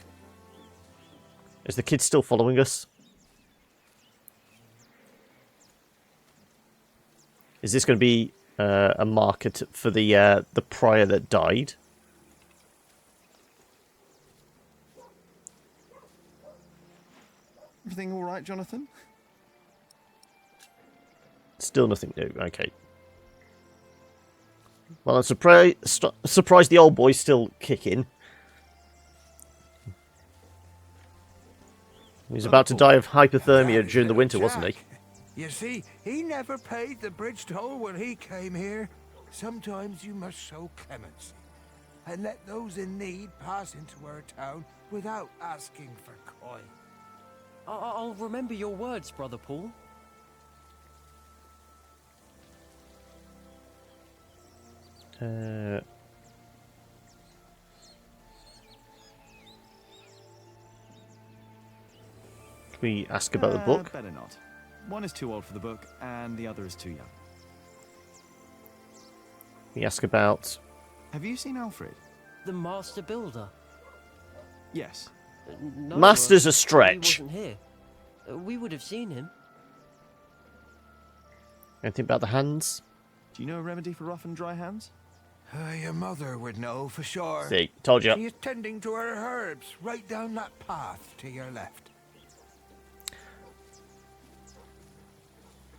Is the kid still following us? Is this going to be a marker for the prior that died? Everything all right, Jonathan? Still nothing new. Okay. Well, I'm surprised the old boy's still kicking. He was about to die of hypothermia during the winter, wasn't he? You see, he never paid the bridge toll when he came here. Sometimes you must show clemency and let those in need pass into our town without asking for coin. I'll remember your words, Brother Paul. Can we ask about the book? Better not. One is too old for the book, and the other is too young. We ask about... Have you seen Alfred? The Master Builder? Yes. No, Master's a stretch. He wasn't here. We would have seen him. Anything about the hands? Do you know a remedy for rough and dry hands? Your mother would know for sure. See, told you. She is tending to her herbs right down that path to your left.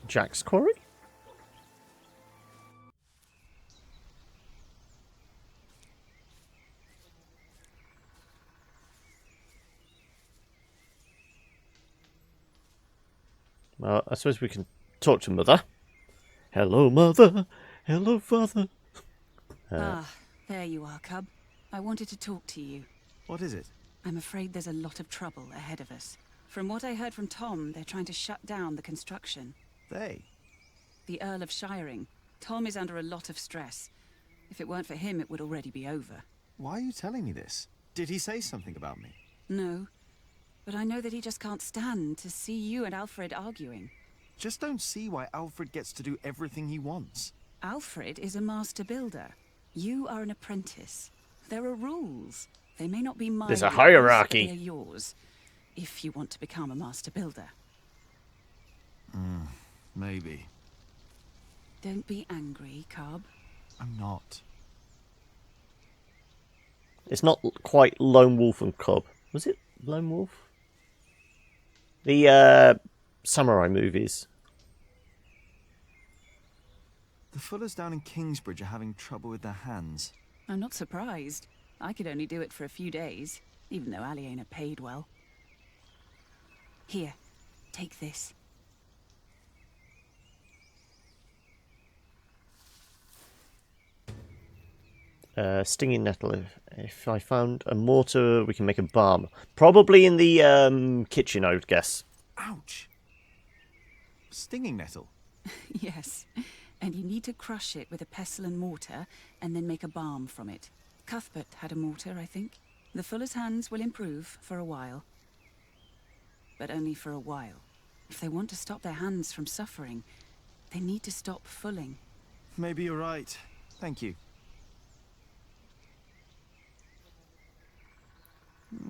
Jack's quarry? Well, I suppose we can talk to Mother. Hello, Mother. Hello, Father. There you are, Cub. I wanted to talk to you. What is it? I'm afraid there's a lot of trouble ahead of us. From what I heard from Tom, they're trying to shut down the construction. They? The Earl of Shiring. Tom is under a lot of stress. If it weren't for him, it would already be over. Why are you telling me this? Did he say something about me? No. But I know that he just can't stand to see you and Alfred arguing. Just don't see why Alfred gets to do everything he wants. Alfred is a master builder. You are an apprentice. There are rules. They may not be mine. There's a hierarchy. They're yours, if you want to become a master builder. Maybe. Don't be angry, Cub. I'm not. It's not quite Lone Wolf and Cub. Was it Lone Wolf? The samurai movies. The Fullers down in Kingsbridge are having trouble with their hands. I'm not surprised. I could only do it for a few days, even though Aliena paid well. Here, take this. Stinging nettle. If I found a mortar, we can make a balm. Probably in the kitchen, I would guess. Ouch! Stinging nettle? Yes, and you need to crush it with a pestle and mortar, and then make a balm from it. Cuthbert had a mortar, I think. The fuller's hands will improve for a while. But only for a while. If they want to stop their hands from suffering, they need to stop fulling. Maybe you're right. Thank you.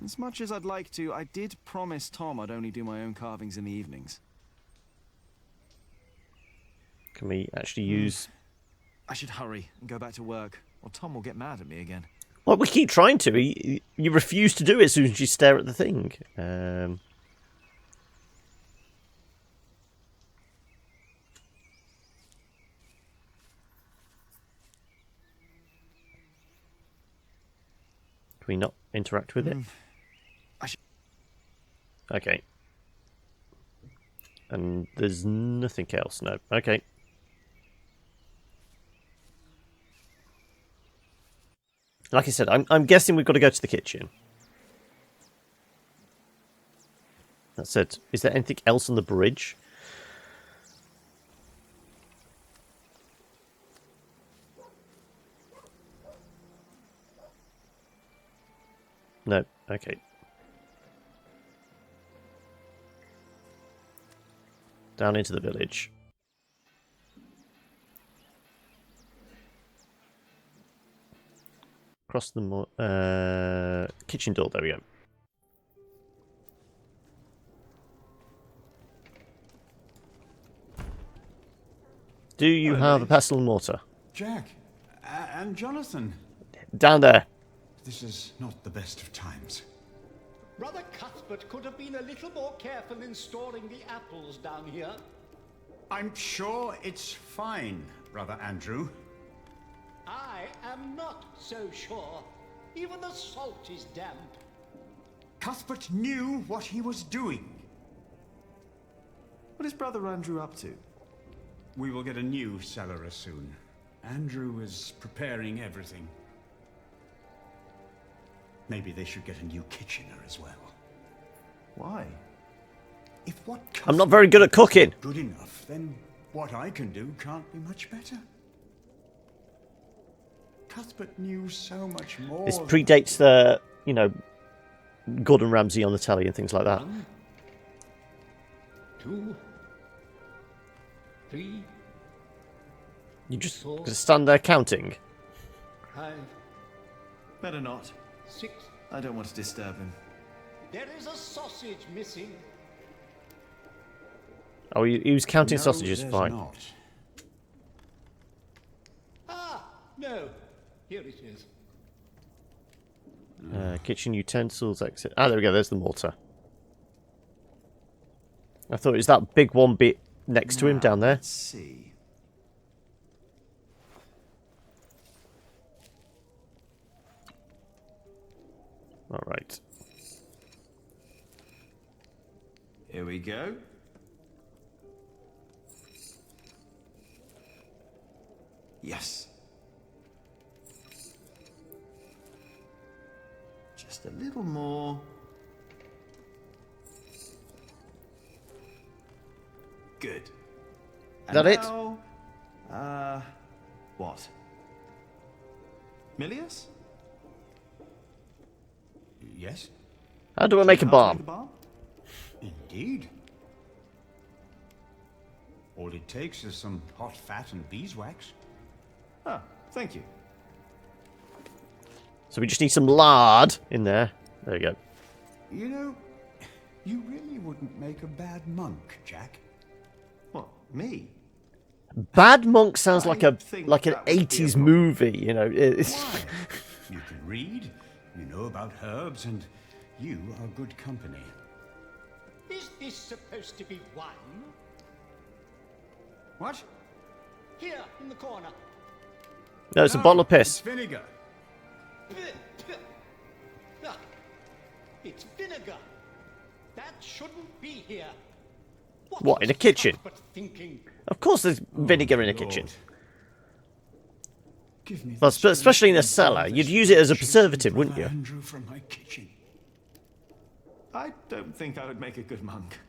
As much as I'd like to, I did promise Tom I'd only do my own carvings in the evenings. Can we actually use... I should hurry and go back to work, or Tom will get mad at me again. Well, we keep trying to. You refuse to do it as soon as you stare at the thing. Can we not interact with it? Okay. And there's nothing else, no. Okay. Like I said, I'm guessing we've got to go to the kitchen. That's it. Is there anything else on the bridge? No. Okay. Down into the village. Across the kitchen door. There we go. Do you have a pestle and mortar? Jack, and Jonathan. Down there. This is not the best of times. Brother Cuthbert could have been a little more careful in storing the apples down here. I'm sure it's fine, Brother Andrew. I am not so sure. Even the salt is damp. Cuthbert knew what he was doing. What is Brother Andrew up to? We will get a new cellarer soon. Andrew is preparing everything. Maybe they should get a new kitchener as well. Why? If what I'm not very good at cooking. Good enough, then what I can do can't be much better. Cuthbert knew so much more. This predates the, you know, Gordon Ramsay on the telly and things like that. 1, 2, 3. You just gonna stand there counting? 5. Better not. 6. I don't want to disturb him. There is a sausage missing. Oh, he was counting No, sausages. there's Fine. not. Ah, no. Here it is. Kitchen utensils, exit. Ah, there we go. There's the mortar. I thought it was that big one bit next to him down there. Let's see. All right. Here we go. Yes. Just a little more. Good. Is that it? What? Milius? Yes? How do I make a bomb? Indeed. All it takes is some hot fat and beeswax. Ah, thank you. So we just need some lard in there. There you go. You know, you really wouldn't make a bad monk, Jack. What, me? Bad Monk sounds like an think that would be a 80s movie, you know. It's Why? You can read, you know about herbs, and you are good company. Is this supposed to be wine? What? Here, in the corner. No, it's a bottle of piss. It's vinegar. Ah, it's vinegar. That shouldn't be here. What, in a kitchen? Thinking? Of course there's vinegar in a kitchen. Give me Well, especially in a cellar. You'd use it as a preservative, wouldn't you? Andrew from my kitchen. I don't think I would make a good monk.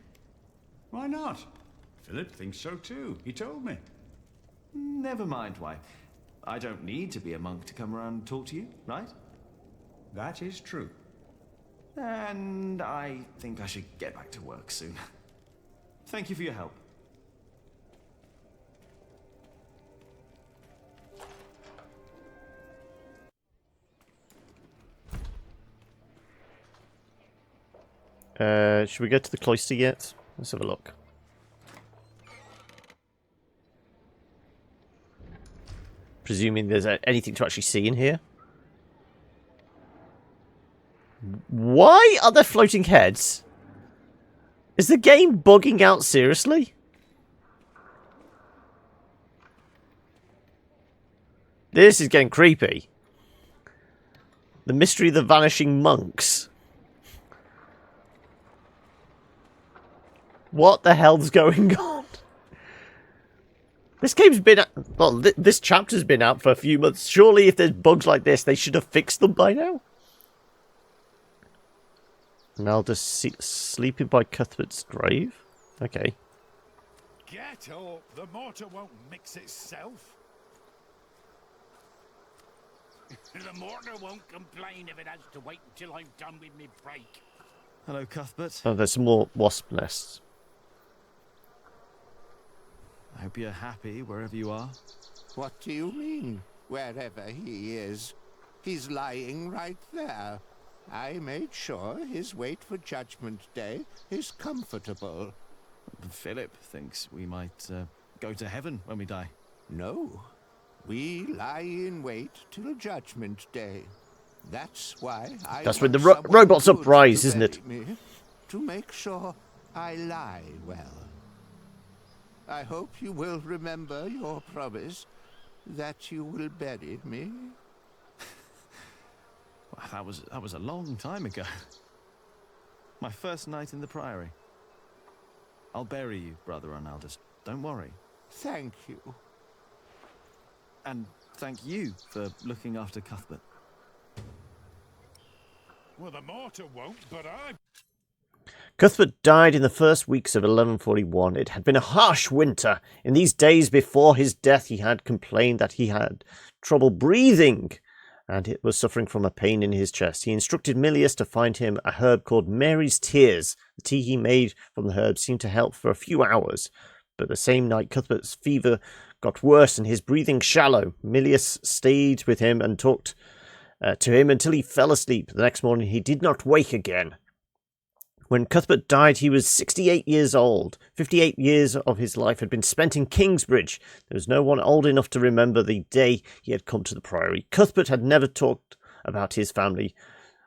Why not? Philip thinks so too. He told me. Never mind why. I don't need to be a monk to come around and talk to you, right? That is true. And I think I should get back to work soon. Thank you for your help. Should we go to the cloister yet? Let's have a look. Presuming there's anything to actually see in here. Why are there floating heads? Is the game bugging out seriously? This is getting creepy. The mystery of the vanishing monks. What the hell's going on? This game's been... Well, this chapter's been out for a few months. Surely if there's bugs like this, they should have fixed them by now. Now just sleeping by Cuthbert's grave? Okay. Get up! The mortar won't mix itself. The mortar won't complain if it has to wait until I'm done with me break. Hello, Cuthbert. Oh, there's some more wasp nests. I hope you're happy wherever you are. What do you mean, wherever he is? He's lying right there. I made sure his wait for Judgment Day is comfortable. Philip thinks we might go to heaven when we die. No. We lie in wait till Judgment Day. That's why I... That's when the robots good uprise, to isn't it? bury me, to make sure I lie well. I hope you will remember your promise that you will bury me. Well, that was a long time ago. My first night in the Priory. I'll bury you, Brother Arnaldus. Don't worry. Thank you. And thank you for looking after Cuthbert. Well, the mortar won't, but I... Cuthbert died in the first weeks of 1141. It had been a harsh winter. In these days before his death, he had complained that he had trouble breathing, and it was suffering from a pain in his chest. He instructed Milius to find him a herb called Mary's Tears. The tea he made from the herb seemed to help for a few hours, but the same night Cuthbert's fever got worse and his breathing shallow. Milius stayed with him and talked to him until he fell asleep. The next morning he did not wake again. When Cuthbert died, he was 68 years old. 58 years of his life had been spent in Kingsbridge. There was no one old enough to remember the day he had come to the Priory. Cuthbert had never talked about his family,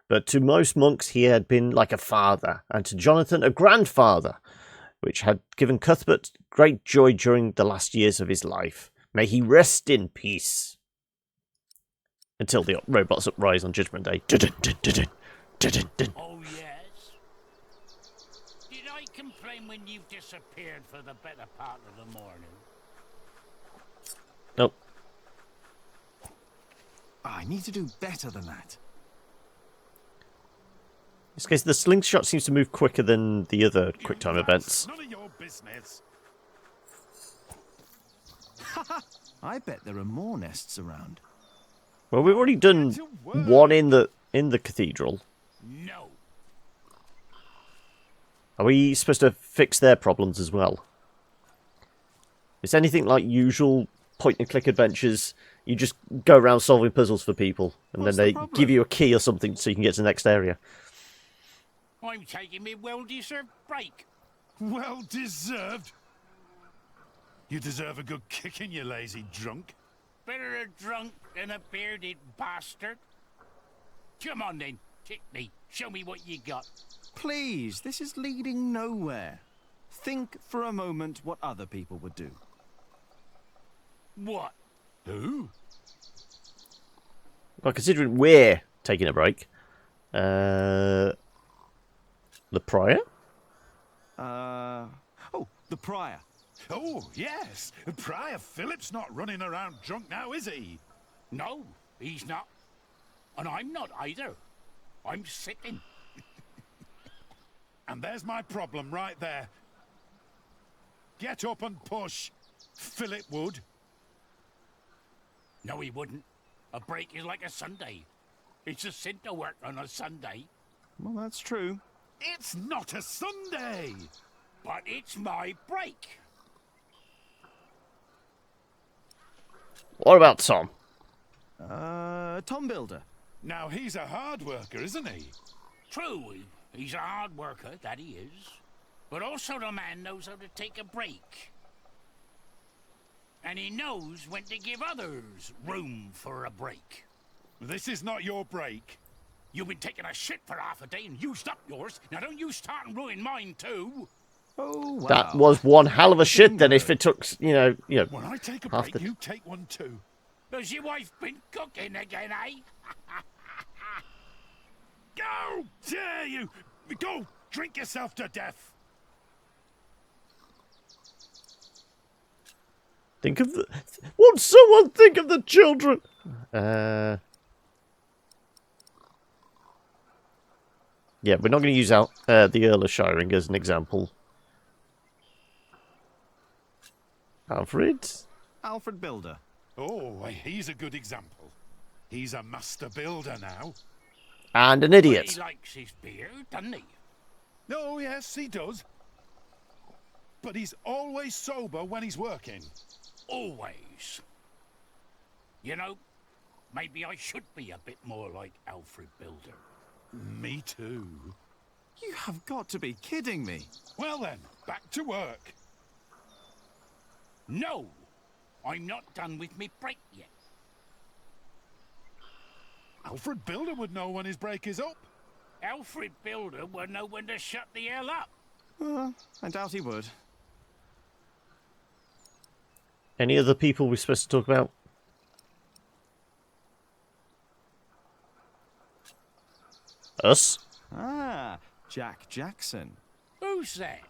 but to most monks he had been like a father, and to Jonathan a grandfather, which had given Cuthbert great joy during the last years of his life. May he rest in peace. Until the robots uprise on Judgment Day. Oh, yes? Did I complain when you disappeared for the better part of the morning? Nope. I need to do better than that. In this case, the slingshot seems to move quicker than the other QuickTime events. None of your business. I bet there are more nests around. Well, we've already done one in the cathedral. No. Are we supposed to fix their problems as well? It's anything like usual point-and-click adventures. You just go around solving puzzles for people, and then they give you a key or something so you can get to the next area. I'm taking me well-deserved break. Well-deserved? You deserve a good kicking, you lazy drunk. Better a drunk than a bearded bastard. Come on then, kick me. Show me what you got. Please, this is leading nowhere. Think for a moment what other people would do. What? Who? Well, considering we're taking a break, the prior? Oh, the prior. Oh, yes. Prior Philip's not running around drunk now, is he? No, he's not. And I'm not either. I'm sitting. And there's my problem right there. Get up and push. Philip would. No, he wouldn't. A break is like a Sunday. It's a sin to work on a Sunday. Well, that's true. It's not a Sunday! But it's my break. What about Tom? Tom Builder. Now, he's a hard worker, isn't he? True, he's a hard worker, that he is. But also the man knows how to take a break. And he knows when to give others room for a break. This is not your break. You've been taking a shit for half a day and used up yours. Now don't you start and ruin mine too. Oh, wow. That was one hell of a shit then if it took, you know, When I take a half break, you take one too. Has your wife been cooking again, eh? Go! Dare you! Go! Drink yourself to death! Think of the... Won't someone think of the children? Yeah, we're not going to use the Earl of Shiring as an example. Alfred? Alfred Builder. Oh, he's a good example. He's a master builder now. And an idiot. He likes his beer, doesn't he? Oh, yes, he does. But he's always sober when he's working. Always. You know, maybe I should be a bit more like Alfred Builder. Me too. You have got to be kidding me. Well then, back to work. No, I'm not done with me break yet. Alfred Builder would know when his break is up. Alfred Builder would know when to shut the hell up. I doubt he would. Any other people we're supposed to talk about? Us? Ah, Jack Jackson. Who's that?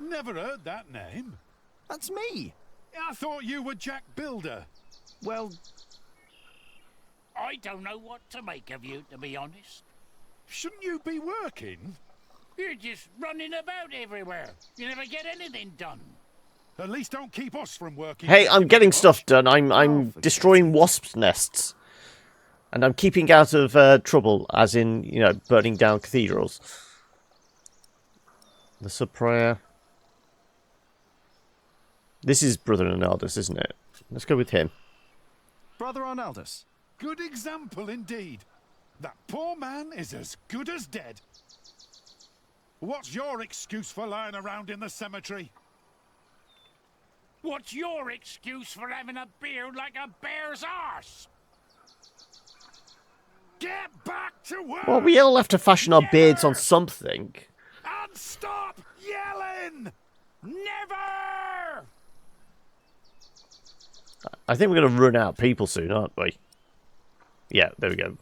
Never heard that name. That's me. I thought you were Jack Builder. Well, I don't know what to make of you, to be honest. Shouldn't you be working? You're just running about everywhere. You never get anything done. At least don't keep us from working. Hey, I'm getting stuff done. I'm destroying wasp nests. And I'm keeping out of trouble, as in, you know, burning down cathedrals. The sub-prior. This is Brother Arnaldus, isn't it? Let's go with him. Brother Arnaldus. Good example indeed. That poor man is as good as dead. What's your excuse for lying around in the cemetery? What's your excuse for having a beard like a bear's arse? Get back to work! Well, we all have to fashion our beards on something. And stop yelling! Never! I think we're going to run out of people soon, aren't we? Yeah, there we go.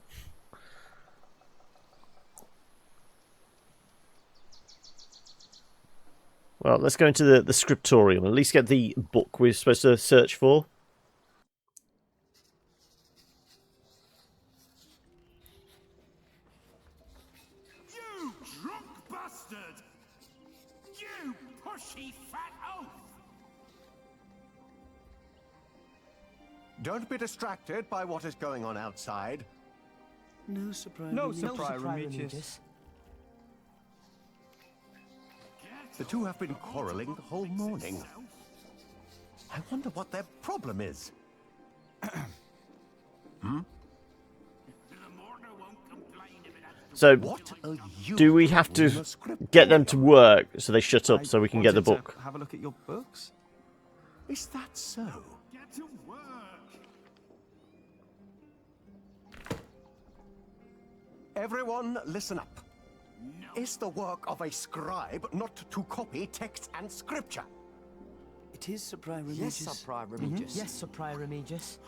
Well, let's go into the scriptorium and at least get the book we're supposed to search for. You drunk bastard! You pushy fat oaf! Don't be distracted by what is going on outside. No surprise. No surprise, Remigius. The two have been quarreling the whole morning. I wonder what their problem is. So, do we have to get them to work so they shut up so we can get the book? Have a look at your books. Is that so? Get to work! Everyone, listen up. Is the work of a scribe not to copy text and scripture? It is, Sir Prior Remigius. Yes, Sir Prior Remigius. Yes, Sir Prior Remigius.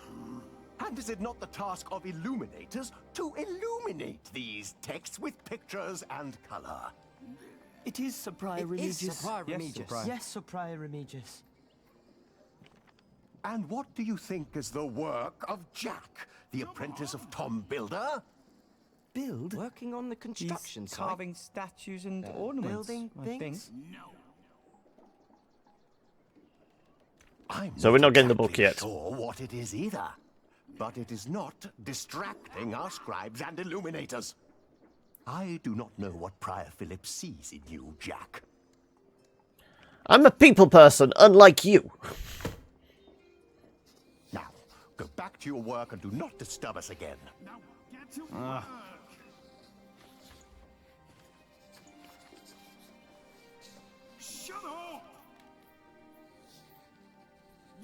And is it not the task of illuminators to illuminate these texts with pictures and color? It is Sir Prior Remigius. Sir Prior Yes, Remigius. Sir Prior. Yes, Sir Prior Remigius. And what do you think is the work of Jack, the apprentice of Tom Builder? Build? Working on the construction He's site? carving statues and ornaments, Building I things? think. No. I'm So we're not getting the book exactly yet. sure what it is either. But it is not distracting our scribes and illuminators. I do not know what Prior Philip sees in you, Jack. I'm a people person, unlike you. Now, go back to your work and do not disturb us again. Now get to work. Shut up!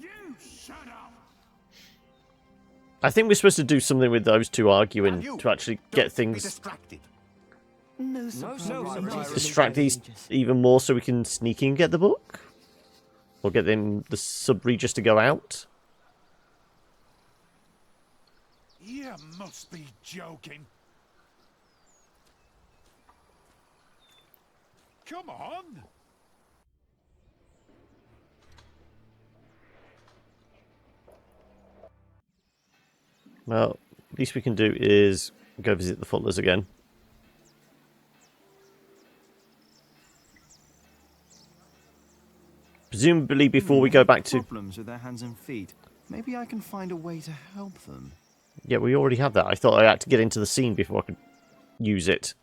You shut up! I think we're supposed to do something with those two arguing to actually get things... Distracted. No, Distract these even more so we can sneak in and get the book? Or get them, the sub-regis to go out? You must be joking. Come on! Well, least we can do is go visit the Fullers again. Presumably before we go back to... Problems with their hands and feet. Maybe I can find a way to help them. Yeah, we already have that. I thought I had to get into the scene before I could use it.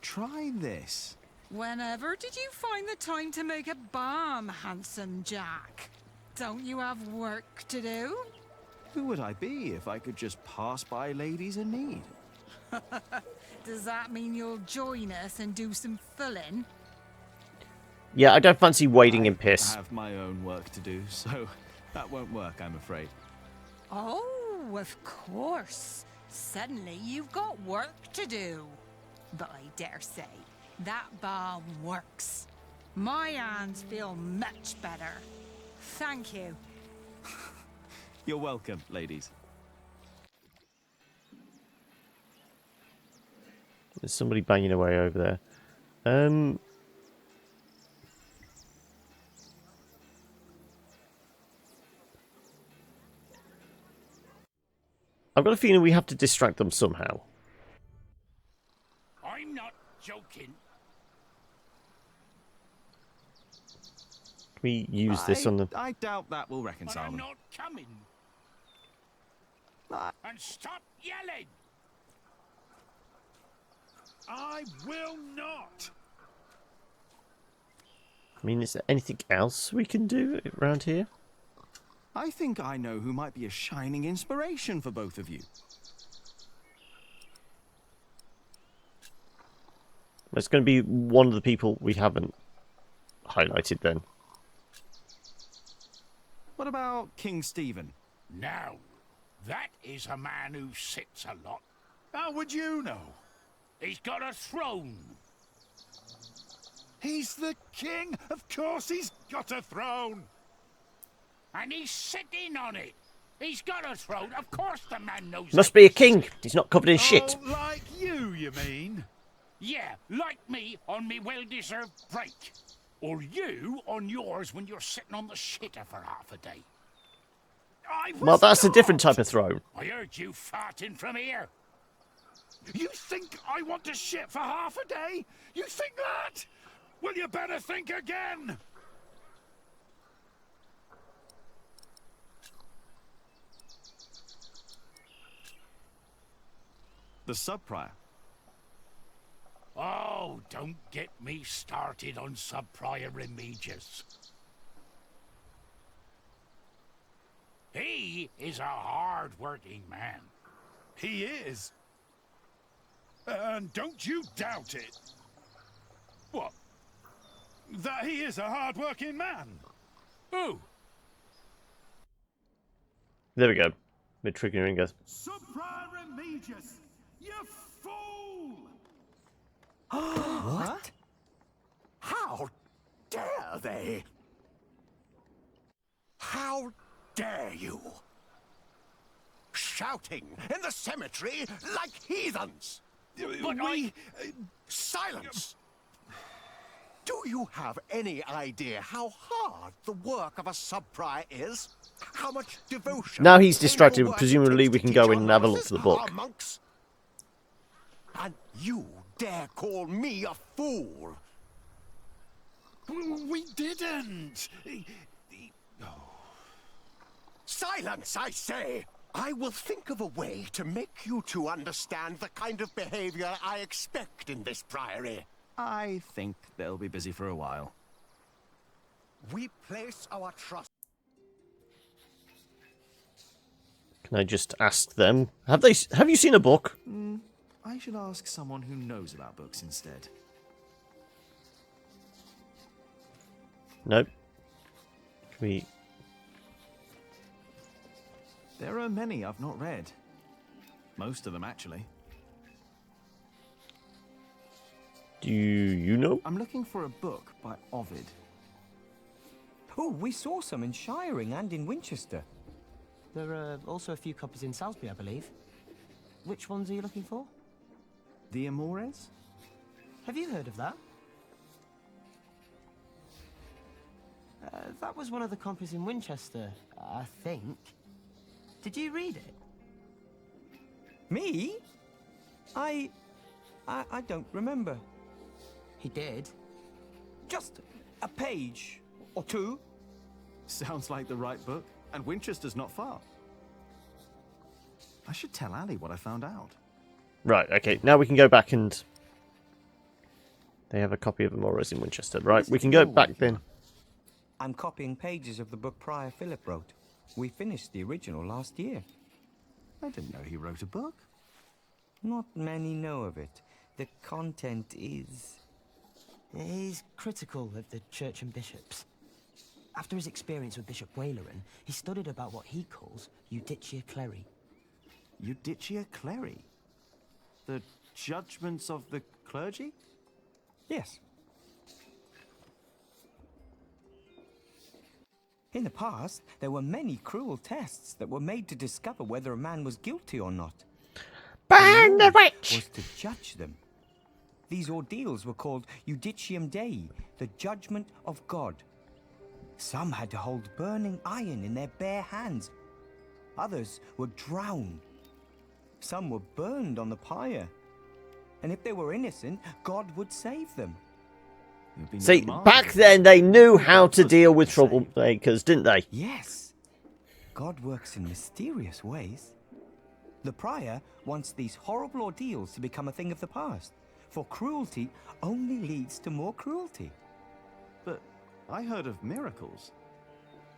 Try this. Whenever did you find the time to make a balm, handsome Jack? Don't you have work to do? Who would I be if I could just pass by ladies in need? Does that mean you'll join us and do some filling? Yeah, I don't fancy wading in piss. I have my own work to do, so that won't work, I'm afraid. Oh, of course. Suddenly you've got work to do. But I dare say, that balm works. My hands feel much better. Thank you. You're welcome, ladies. There's somebody banging away over there. I've got a feeling we have to distract them somehow. I'm not joking. Can we use this on the... I doubt that will But reconcile I'm them. not coming. And stop yelling! I will not! I mean, is there anything else we can do around here? I think I know who might be a shining inspiration for both of you. It's going to be one of the people we haven't highlighted then. What about King Stephen? Now, that is a man who sits a lot. How would you know? He's got a throne. He's the king! Of course he's got a throne! And he's sitting on it. He's got a throne. Of course the man knows. Must be a king. He's not covered in shit. Oh, like you mean? Yeah, like me on me well-deserved break. Or you on yours when you're sitting on the shitter for half a day. Well, that's a different type of throne. I heard you farting from here. You think I want to shit for half a day? You think that? Well, you better think again! The sub-prior. Oh, don't get me started on Sub-Prior Remigius. He is a hard-working man. He is. And don't you doubt it. What? That he is a hard-working man? Who? There we go. We're triggering us. Sub-Prior Remigius, you fool! What? How dare they? How dare you? shouting in the cemetery like heathens? But I... Silence! Do you have any idea how hard the work of a sub-prior is? How much devotion... Now he's distracted, painful but work presumably it we takes can to go teach in and have a look to the our book. monks? And you dare call me a fool? We didn't! Silence, I say! I will think of a way to make you two understand the kind of behavior I expect in this priory. I think they'll be busy for a while. We place our trust... Can I just ask them? Have you seen a book? I should ask someone who knows about books instead. Nope. Can we... There are many I've not read. Most of them, actually. Do you know? I'm looking for a book by Ovid. Oh, we saw some in Shiring and in Winchester. There are also a few copies in Salisbury, I believe. Which ones are you looking for? The Amores? Have you heard of that? That was one of the copies in Winchester, I think. Did you read it? Me? I don't remember. He did. Just a page or two. Sounds like the right book, and Winchester's not far. I should tell Ali what I found out. Right, okay. Now we can go back and... They have a copy of Amores in Winchester. Right, we can go back then. I'm copying pages of the book Prior Philip wrote. We finished the original last year. I didn't know he wrote a book. Not many know of it. The content is... He's critical of the church and bishops. After his experience with Bishop Waleran, he studied about what he calls Judicia Cleri. Judicia Cleri? The judgments of the clergy? Yes. In the past, there were many cruel tests that were made to discover whether a man was guilty or not. Burn the witch! Was to judge them. These ordeals were called Judicium Dei, the judgment of God. Some had to hold burning iron in their bare hands. Others were drowned. Some were burned on the pyre. And if they were innocent, God would save them. See, back then they knew how to deal with troublemakers, didn't they? Yes. God works in mysterious ways. The prior wants these horrible ordeals to become a thing of the past, for cruelty only leads to more cruelty. But I heard of miracles.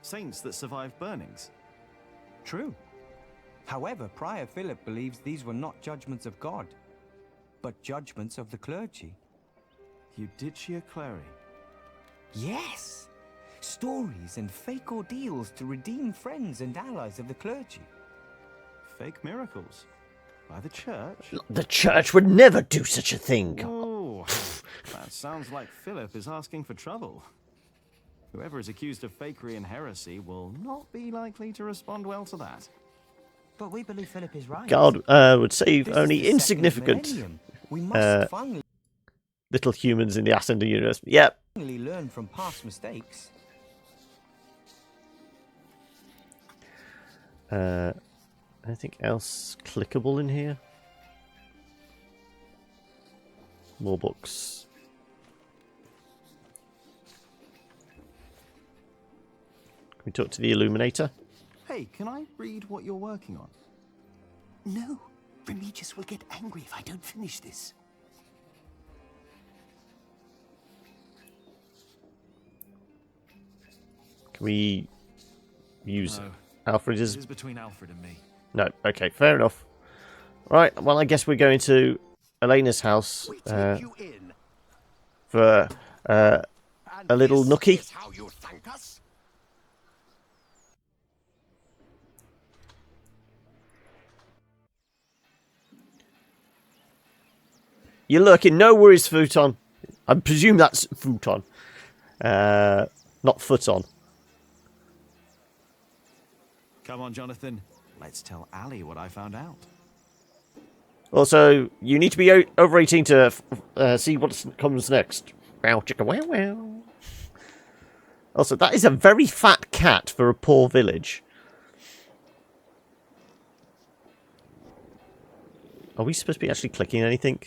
Saints that survived burnings. True. However, Prior Philip believes these were not judgments of God, but judgments of the clergy. Judicia Cleri. Yes! Stories and fake ordeals to redeem friends and allies of the clergy. Fake miracles? By the church? The church would never do such a thing. Oh, that sounds like Philip is asking for trouble. Whoever is accused of fakery and heresy will not be likely to respond well to that. But we believe Philip is right. God would save only insignificant We must finally little humans in the Ascended universe. Yep. learn from past mistakes. Anything else clickable in here? More books. Can we talk to the Illuminator? Hey, can I read what you're working on? No, Remigius will get angry if I don't finish this. Can we use Alfred This as... is between Alfred and me. No, okay, fair enough. Right, well, I guess we're going to Aliena's house for a little nookie. How you thank us? You're lurking. No worries, Futon. I presume that's Futon. Not Futon. Come on, Jonathan. let's tell Ali what I found out. Also, you need to be over 18 to see what comes next. Wow, chicka wow wow. Also, that is a very fat cat for a poor village. Are we supposed to be actually clicking anything?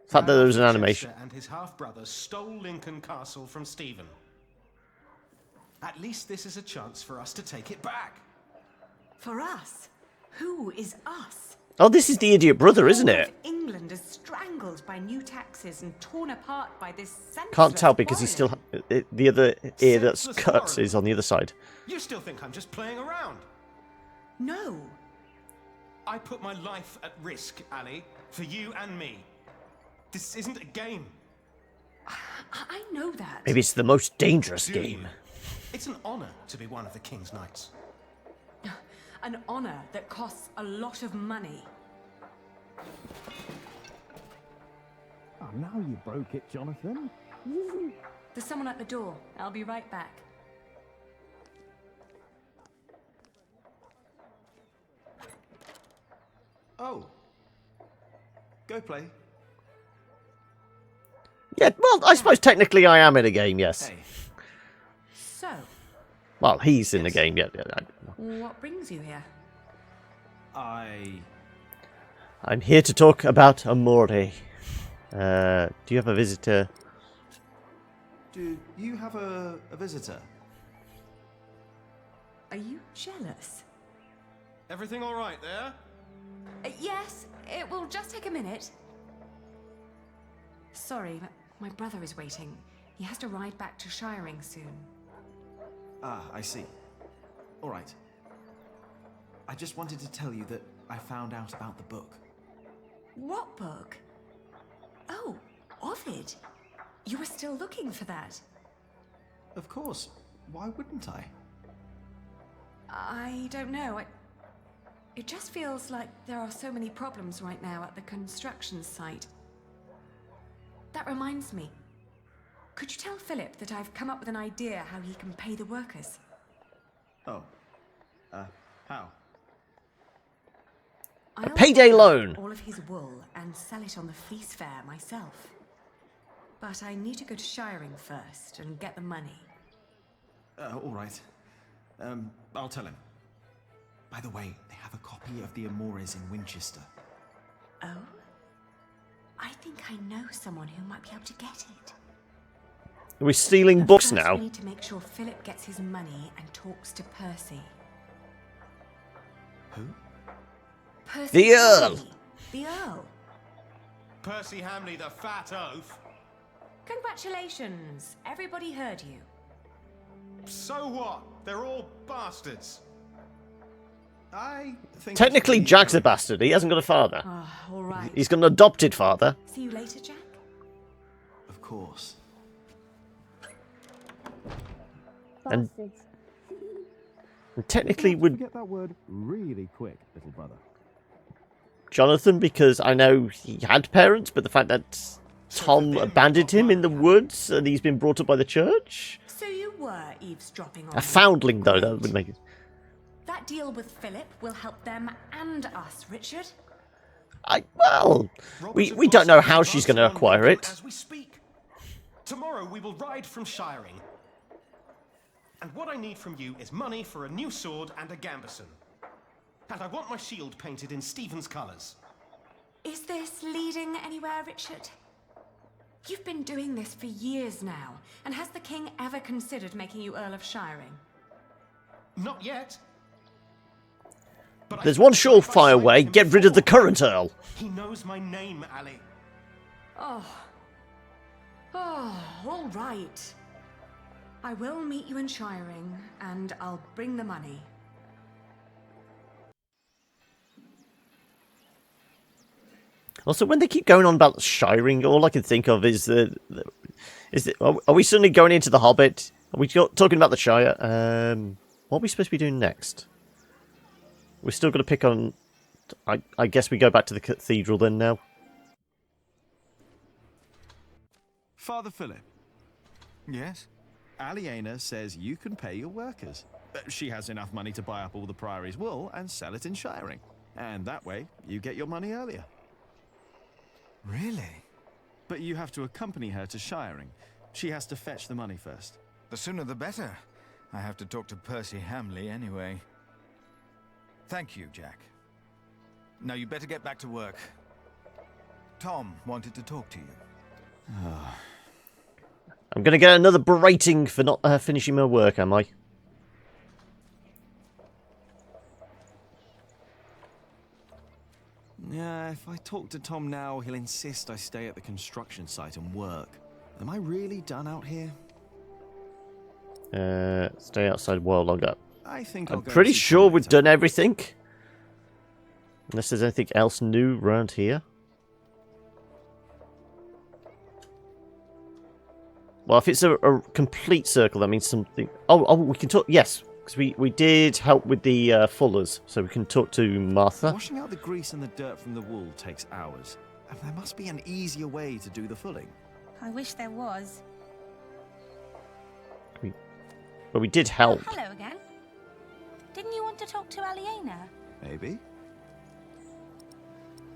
The fact that there was an animation. And his half-brother stole Lincoln Castle from Stephen. At least this is a chance for us to take it back. For us? Who is us? Oh, this is the idiot brother, isn't All it? of England is strangled by new taxes and torn apart by this senseless Can't tell because he's quarreling. still... The other ear that's Senseless cut quarreling. is on the other side. You still think I'm just playing around? No. I put my life at risk, Ali, for you and me. This isn't a game. I know that. Maybe it's the most dangerous Do game. you? It's an honor to be one of the King's Knights. An honor that costs a lot of money. Oh, now you broke it, Jonathan. There's someone at the door. I'll be right back. Oh. Go play. Yeah, well, I suppose technically I am in a game, yes. So, Well, he's in the game, yeah. what brings you here? I'm here to talk about Amore. Do you have a visitor? Do you have a visitor? Are you jealous? Everything all right there? Yes, it will just take a minute. Sorry, but my brother is waiting. He has to ride back to Shiring soon. Ah, I see. All right. I just wanted to tell you that I found out about the book. What book? Oh, Ovid. You were still looking for that. Of course. Why wouldn't I? I don't know. It just feels like there are so many problems right now at the construction site. That reminds me. Could you tell Philip that I've come up with an idea how he can pay the workers? Oh. How? I'll payday buy loan. all of his wool and sell it on the fleece fair myself. But I need to go to Shiring first and get the money. All right. I'll tell him. By the way, they have a copy of the Amores in Winchester. Oh? I think I know someone who might be able to get it. We're stealing But books first now. We need to make sure Philip gets his money and talks to Percy. Who? Percy The Earl. Hamley. The Earl. Percy Hamley, the fat oaf. Congratulations. Everybody heard you. So what? They're all bastards. I think... Technically, Jack's a bastard. He hasn't got a father. All right. He's got an adopted father. See you later, Jack. Of course. And technically would Get that word really quick, little brother. Jonathan, because I know he had parents, but the fact that Tom abandoned him in the woods and he's been brought up by the church. So you were eavesdropping on A me. foundling, though, that would make it. That deal with Philip will help them and us, Richard. Well, we don't know how she's going to acquire it. As we speak. Tomorrow we will ride from Shiring. And what I need from you is money for a new sword and a gambeson. And I want my shield painted in Stephen's colours. Is this leading anywhere, Richard? You've been doing this for years now, and has the king ever considered making you Earl of Shiring? Not yet. But There's one surefire way. Get rid of the current Earl. He knows my name, Ali. Oh, all right. I will meet you in Shiring, and I'll bring the money. Also, when they keep going on about Shiring, all I can think of is are we suddenly going into the Hobbit? Are we talking about the Shire? What are we supposed to be doing next? We're still going to pick on... I guess we go back to the cathedral then now. Father Philip, Yes? Aliena says you can pay your workers. She has enough money to buy up all the Priory's wool and sell it in shiring. And that way, you get your money earlier. Really? But you have to accompany her to shiring. She has to fetch the money first. The sooner the better. I have to talk to Percy Hamley anyway. Thank you, Jack. Now you better get back to work. Tom wanted to talk to you. I'm going to get another berating for not finishing my work, am I? Yeah, if I talk to Tom now, he'll insist I stay at the construction site and work. Am I really done out here? Stay outside a while longer. I think I'm pretty sure we've done everything. Unless there's anything else new around here. Well, if it's a complete circle, that means something... Oh, we can talk... Yes, because we did help with the fullers, so we can talk to Martha. Washing out the grease and the dirt from the wool takes hours. And there must be an easier way to do the fulling. I wish there was. But we did help. Oh, hello again. Didn't you want to talk to Aliena? Maybe.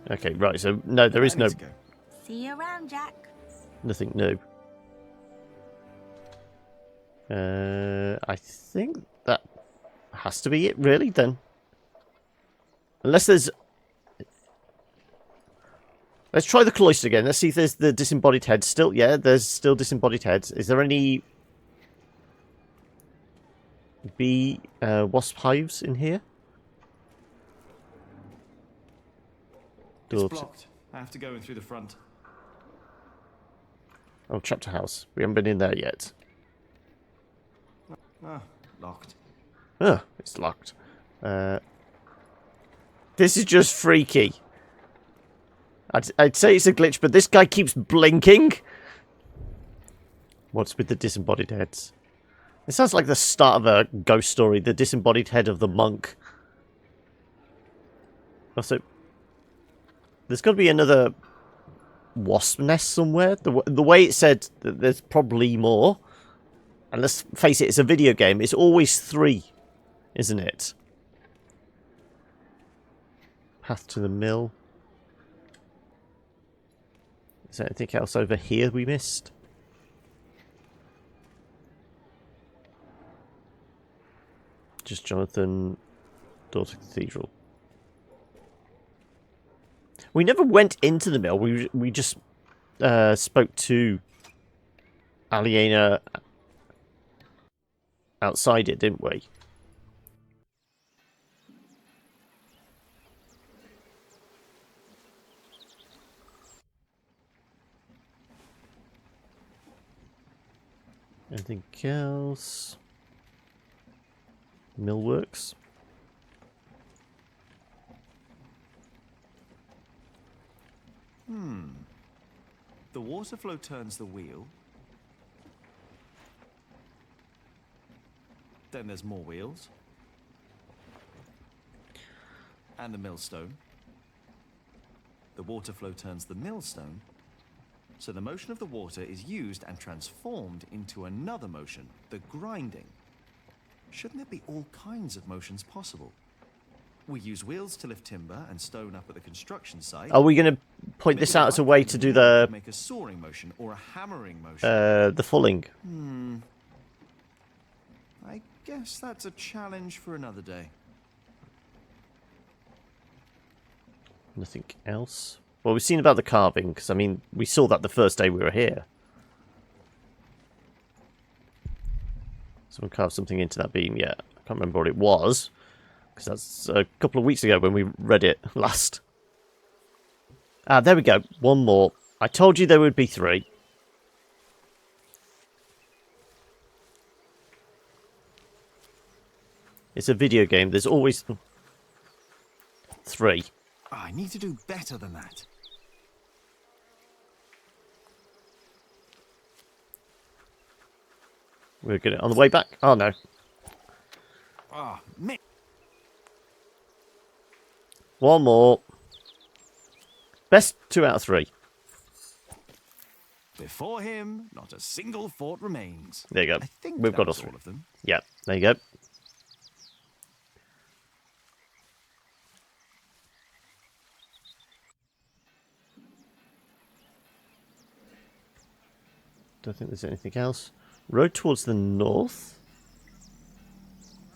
Okay, right, so no, there is no... See you around, Jack. Nothing new. I think that has to be it, really, then. Unless there's... Let's try the cloister again. Let's see if there's the disembodied heads still. Yeah, there's still disembodied heads. Is there any... wasp hives in here? It's blocked. I have to go in through the front. Oh, chapter house. We haven't been in there yet. Ah, locked. Oh, it's locked. This is just freaky. I'd say it's a glitch, but this guy keeps blinking. What's with the disembodied heads? It sounds like the start of a ghost story. The disembodied head of the monk. Also, there's got to be another wasp nest somewhere. The way it said that there's probably more. And let's face it, it's a video game. It's always 3, isn't it? Path to the mill. Is there anything else over here we missed? Just Jonathan, Daedalic Cathedral. We never went into the mill. We just spoke to Aliena outside it, didn't we? Anything else? Millworks. The water flow turns the wheel. Then there's more wheels. And the millstone. The water flow turns the millstone. So the motion of the water is used and transformed into another motion, the grinding. Shouldn't there be all kinds of motions possible? We use wheels to lift timber and stone up at the construction site. Are we going to point this out as a way to do the... Make a soaring motion or a hammering motion? The fulling. I guess that's a challenge for another day. Nothing else? Well, we've seen about the carving, because, I mean, we saw that the first day we were here. Someone carved something into that beam yet. I can't remember what it was, because that's a couple of weeks ago when we read it last. Ah, there we go. One more. I told you there would be 3. It's a video game. There's always 3. I need to do better than that. We're good. On the way back? Oh, no. Ah, me. One more. Best 2 out of 3. Before him, not a single fort remains. There you go. I think We've got that's all 3. all of them. Yeah, there you go. don't think there's anything else. Road towards the north?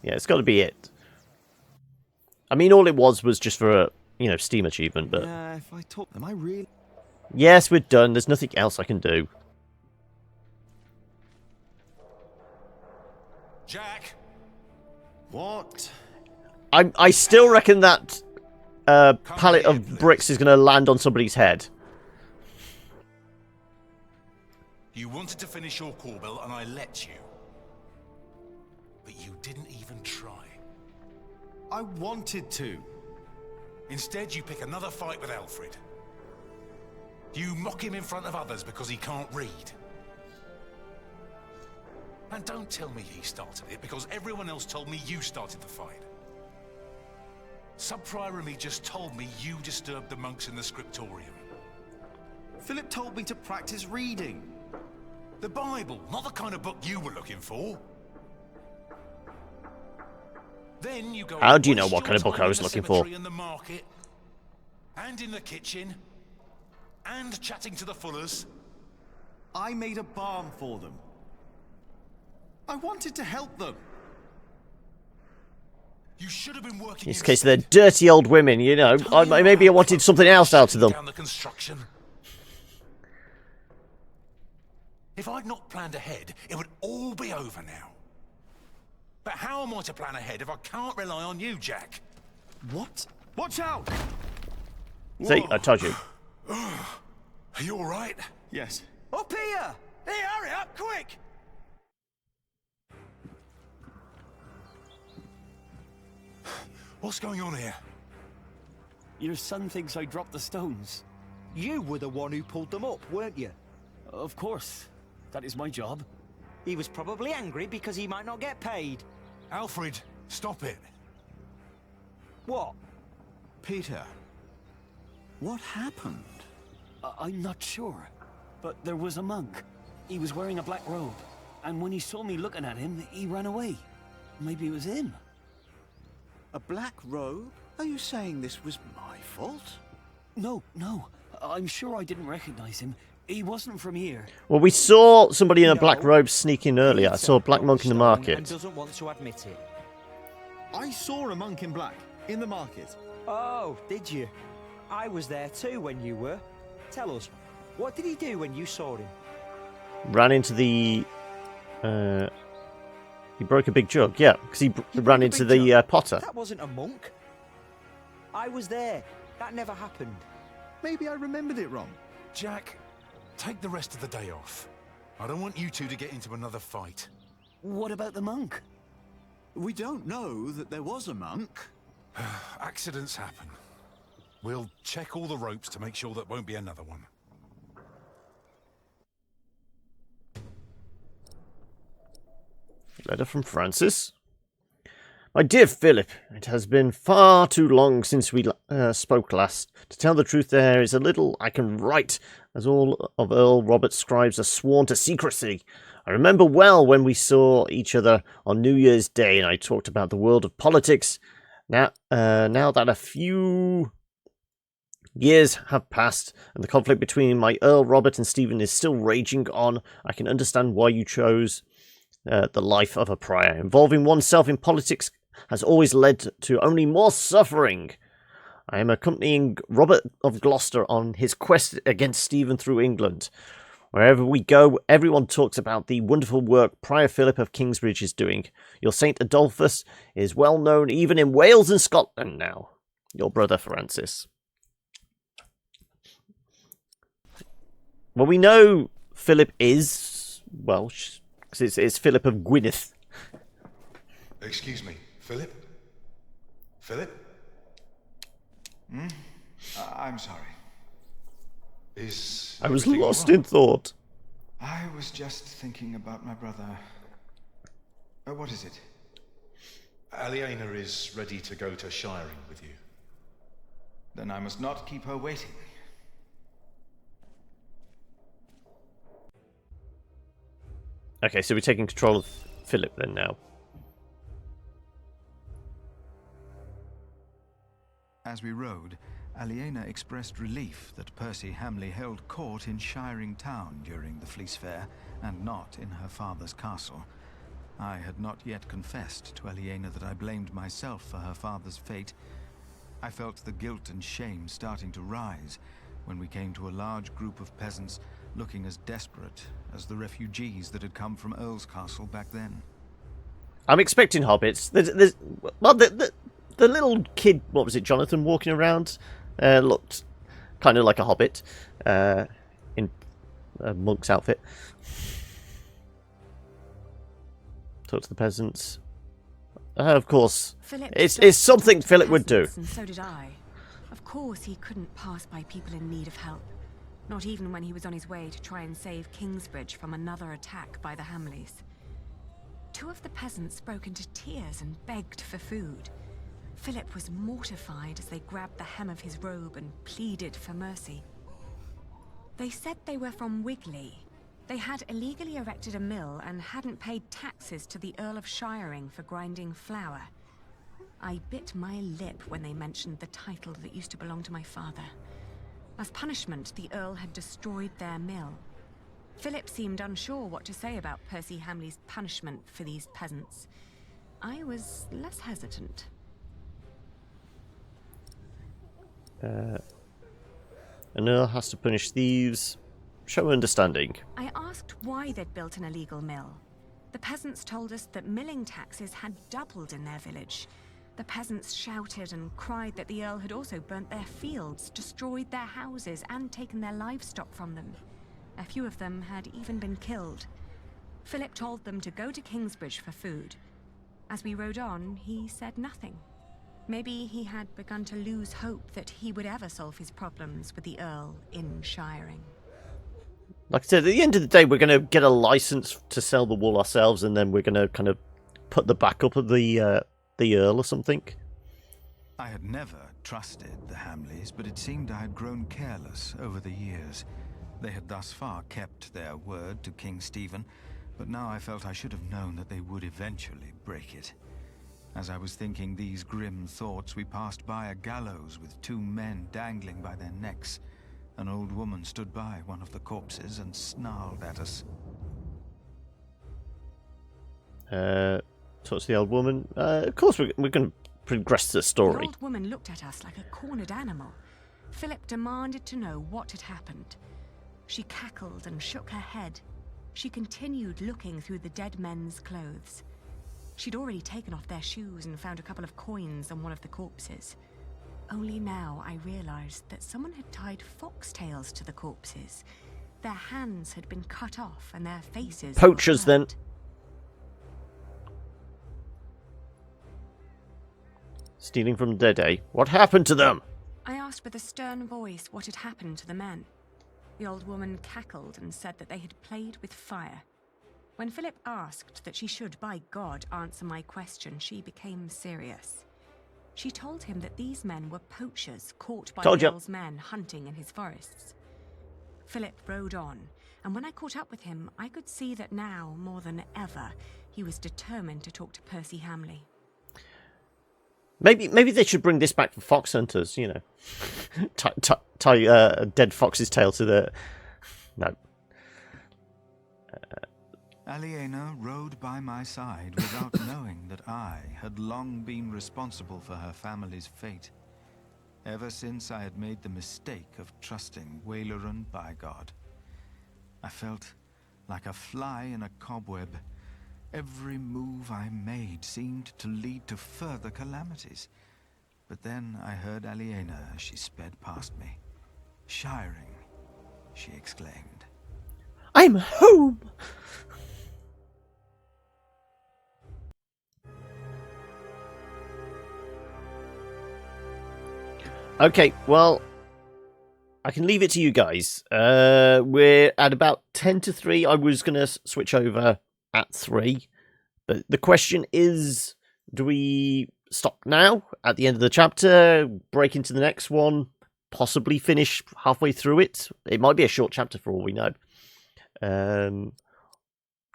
Yeah, it's got to be it. I mean, all it was just for a, Steam achievement, but... Yeah, if I talk... Am I really... Yes, we're done. There's nothing else I can do. Jack! What? I still reckon that pallet of bricks is going to land on somebody's head. You wanted to finish your Corbel, and I let you. But you didn't even try. I wanted to. Instead, you pick another fight with Alfred. You mock him in front of others because he can't read. And don't tell me he started it, because everyone else told me you started the fight. Sub-Prior and me just told me you disturbed the monks in the scriptorium. Philip told me to practice reading. The Bible, not the kind of book you were looking for. Then you go. How do you know what kind of book I was looking for? In the market, and in the kitchen, and chatting to the Fullers. I made a balm for them. I wanted to help them. You should have been working. In this case, they're dirty old women, maybe I wanted something else out of them. Down the construction. If I'd not planned ahead, it would all be over now. But how am I to plan ahead if I can't rely on you, Jack? What? Watch out! See, I told you. Are you all right? Yes. Up here! Hey, hurry up, quick! What's going on here? Your son thinks I dropped the stones. You were the one who pulled them up, weren't you? Of course. That is my job. He was probably angry because he might not get paid. Alfred, stop it. What? Peter, what happened? I'm not sure, but there was a monk. He was wearing a black robe, and when he saw me looking at him, he ran away. Maybe it was him. A black robe? Are you saying this was my fault? No. I'm sure I didn't recognize him. He wasn't from here. Well, we saw somebody in a black robe sneak in earlier. I saw a black monk in the And market. doesn't want to admit it. I saw a monk in black in the market. Oh, did you? I was there too when you were. Tell us, what did he do when you saw him? Ran into the... he broke a big jug, yeah, because he ran into the potter. That wasn't a monk. I was there. That never happened. Maybe I remembered it wrong. Jack, take the rest of the day off. I don't want you two to get into another fight. What about the monk? We don't know that there was a monk. Accidents happen. We'll check all the ropes to make sure there won't be another one. Letter from Francis. My dear Philip, it has been far too long since we spoke last. To tell the truth, there is a little I can write, as all of Earl Robert's scribes are sworn to secrecy. I remember well when we saw each other on New Year's Day, and I talked about the world of politics. Now that a few years have passed, and the conflict between my Earl Robert and Stephen is still raging on, I can understand why you chose the life of a prior. Involving oneself in politics has always led to only more suffering. I am accompanying Robert of Gloucester on his quest against Stephen through England. Wherever we go, everyone talks about the wonderful work Prior Philip of Kingsbridge is doing. Your Saint Adolphus is well known even in Wales and Scotland now. Your brother Francis. Well, we know Philip is Welsh, because it's Philip of Gwynedd. Excuse me, Philip? Philip? I'm sorry. I was lost in thought. I was just thinking about my brother. What is it? Aliena is ready to go to Shiring with you. Then I must not keep her waiting. Okay, so we're taking control of Philip then now. As we rode, Aliena expressed relief that Percy Hamley held court in Shiring Town during the Fleece Fair, and not in her father's castle. I had not yet confessed to Aliena that I blamed myself for her father's fate. I felt the guilt and shame starting to rise when we came to a large group of peasants looking as desperate as the refugees that had come from Earl's Castle back then. I'm expecting hobbits. The little kid, what was it, Jonathan, walking around, looked kind of like a hobbit in a monk's outfit. Talk to the peasants. Of course, it's something Philip would do. And so did I. Of course he couldn't pass by people in need of help. Not even when he was on his way to try and save Kingsbridge from another attack by the Hamleys. Two of the peasants broke into tears and begged for food. Philip was mortified as they grabbed the hem of his robe and pleaded for mercy. They said they were from Wigley. They had illegally erected a mill and hadn't paid taxes to the Earl of Shiring for grinding flour. I bit my lip when they mentioned the title that used to belong to my father. As punishment, the Earl had destroyed their mill. Philip seemed unsure what to say about Percy Hamley's punishment for these peasants. I was less hesitant. An Earl has to punish thieves. Show understanding. I asked why they'd built an illegal mill. The peasants told us that milling taxes had doubled in their village. The peasants shouted and cried that the Earl had also burnt their fields, destroyed their houses, and taken their livestock from them. A few of them had even been killed. Philip told them to go to Kingsbridge for food. As we rode on, he said nothing. Maybe he had begun to lose hope that he would ever solve his problems with the Earl in Shiring. Like I said, at the end of the day, we're going to get a license to sell the wool ourselves, and then we're going to kind of put the backup of the Earl or something. I had never trusted the Hamleys, but it seemed I had grown careless over the years. They had thus far kept their word to King Stephen, but now I felt I should have known that they would eventually break it. As I was thinking these grim thoughts, we passed by a gallows with two men dangling by their necks. An old woman stood by one of the corpses and snarled at us. Talk to the old woman. Of course, we're going to progress the story. The old woman looked at us like a cornered animal. Philip demanded to know what had happened. She cackled and shook her head. She continued looking through the dead men's clothes. She'd already taken off their shoes and found a couple of coins on one of the corpses. Only now I realized that someone had tied foxtails to the corpses. Their hands had been cut off and their faces... Poachers, then. Stealing from the dead, eh? What happened to them? I asked with a stern voice what had happened to the men. The old woman cackled and said that they had played with fire. When Philip asked that she should, by God, answer my question, she became serious. She told him that these men were poachers caught by the Earl's men hunting in his forests. Philip rode on, and when I caught up with him, I could see that now, more than ever, he was determined to talk to Percy Hamley. Maybe they should bring this back for fox hunters, you know. tie a dead fox's tail to the... No. Aliena rode by my side without knowing that I had long been responsible for her family's fate. Ever since I had made the mistake of trusting Waileran by God. I felt like a fly in a cobweb. Every move I made seemed to lead to further calamities. But then I heard Aliena as she sped past me. "Shiring," she exclaimed. "I'm home!" Okay, well, I can leave it to you guys. We're at about 10 to 3. I was going to switch over at 3. But the question is, do we stop now at the end of the chapter, break into the next one, possibly finish halfway through it? It might be a short chapter for all we know.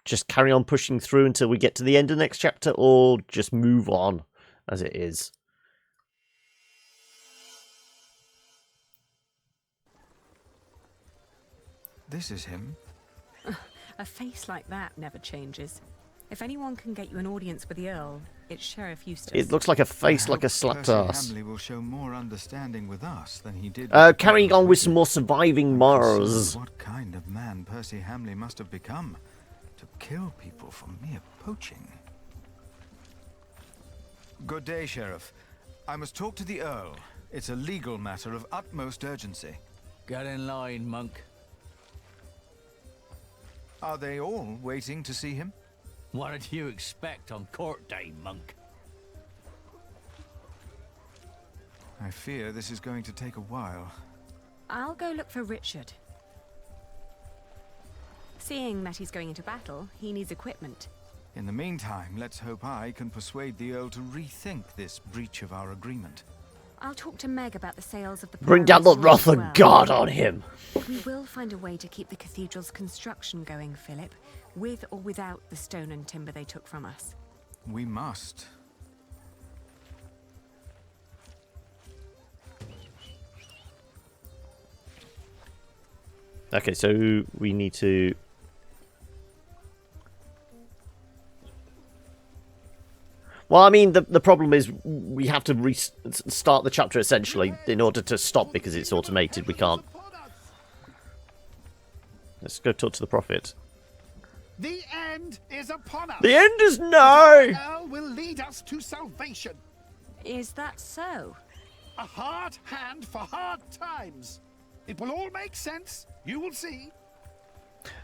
Just carry on pushing through until we get to the end of the next chapter, or just move on as it is. this is him. A face like that never changes. If anyone can get you an audience with the Earl, it's Sheriff Eustace. It looks like a face like a slapped Percy ass. Hamley will show more understanding with us than he did. Carrying on with some more surviving Mars. What kind of man Percy Hamley must have become to kill people for mere poaching. Good day, Sheriff. I must talk to the Earl. It's a legal matter of utmost urgency. Get in line, monk. Are they all waiting to see him? What did you expect on court day, monk? I fear this is going to take a while. I'll go look for Richard. Seeing that he's going into battle, he needs equipment. In the meantime, let's hope I can persuade the Earl to rethink this breach of our agreement. I'll talk to Meg about the sales of the... Bring down the wrath of God on him. We will find a way to keep the cathedral's construction going, Philip, with or without the stone and timber they took from us. We must. Okay, so we need to... Well, I mean, the problem is we have to restart the chapter, essentially, in order to stop, because it's automated. We can't. Let's go talk to the prophet. The end is upon us. The end is nigh. The Earl will lead us to salvation. Is that so? A hard hand for hard times. It will all make sense. You will see.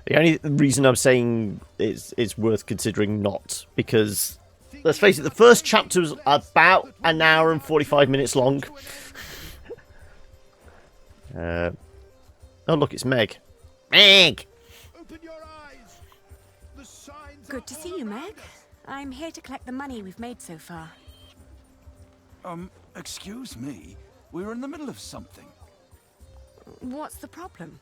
The only reason I'm saying it's worth considering not, because... Let's face it, the first chapter was about an hour and 45 minutes long. Oh, look, it's Meg. Meg! Good to see you, Meg. I'm here to collect the money we've made so far. Excuse me. We're in the middle of something. What's the problem?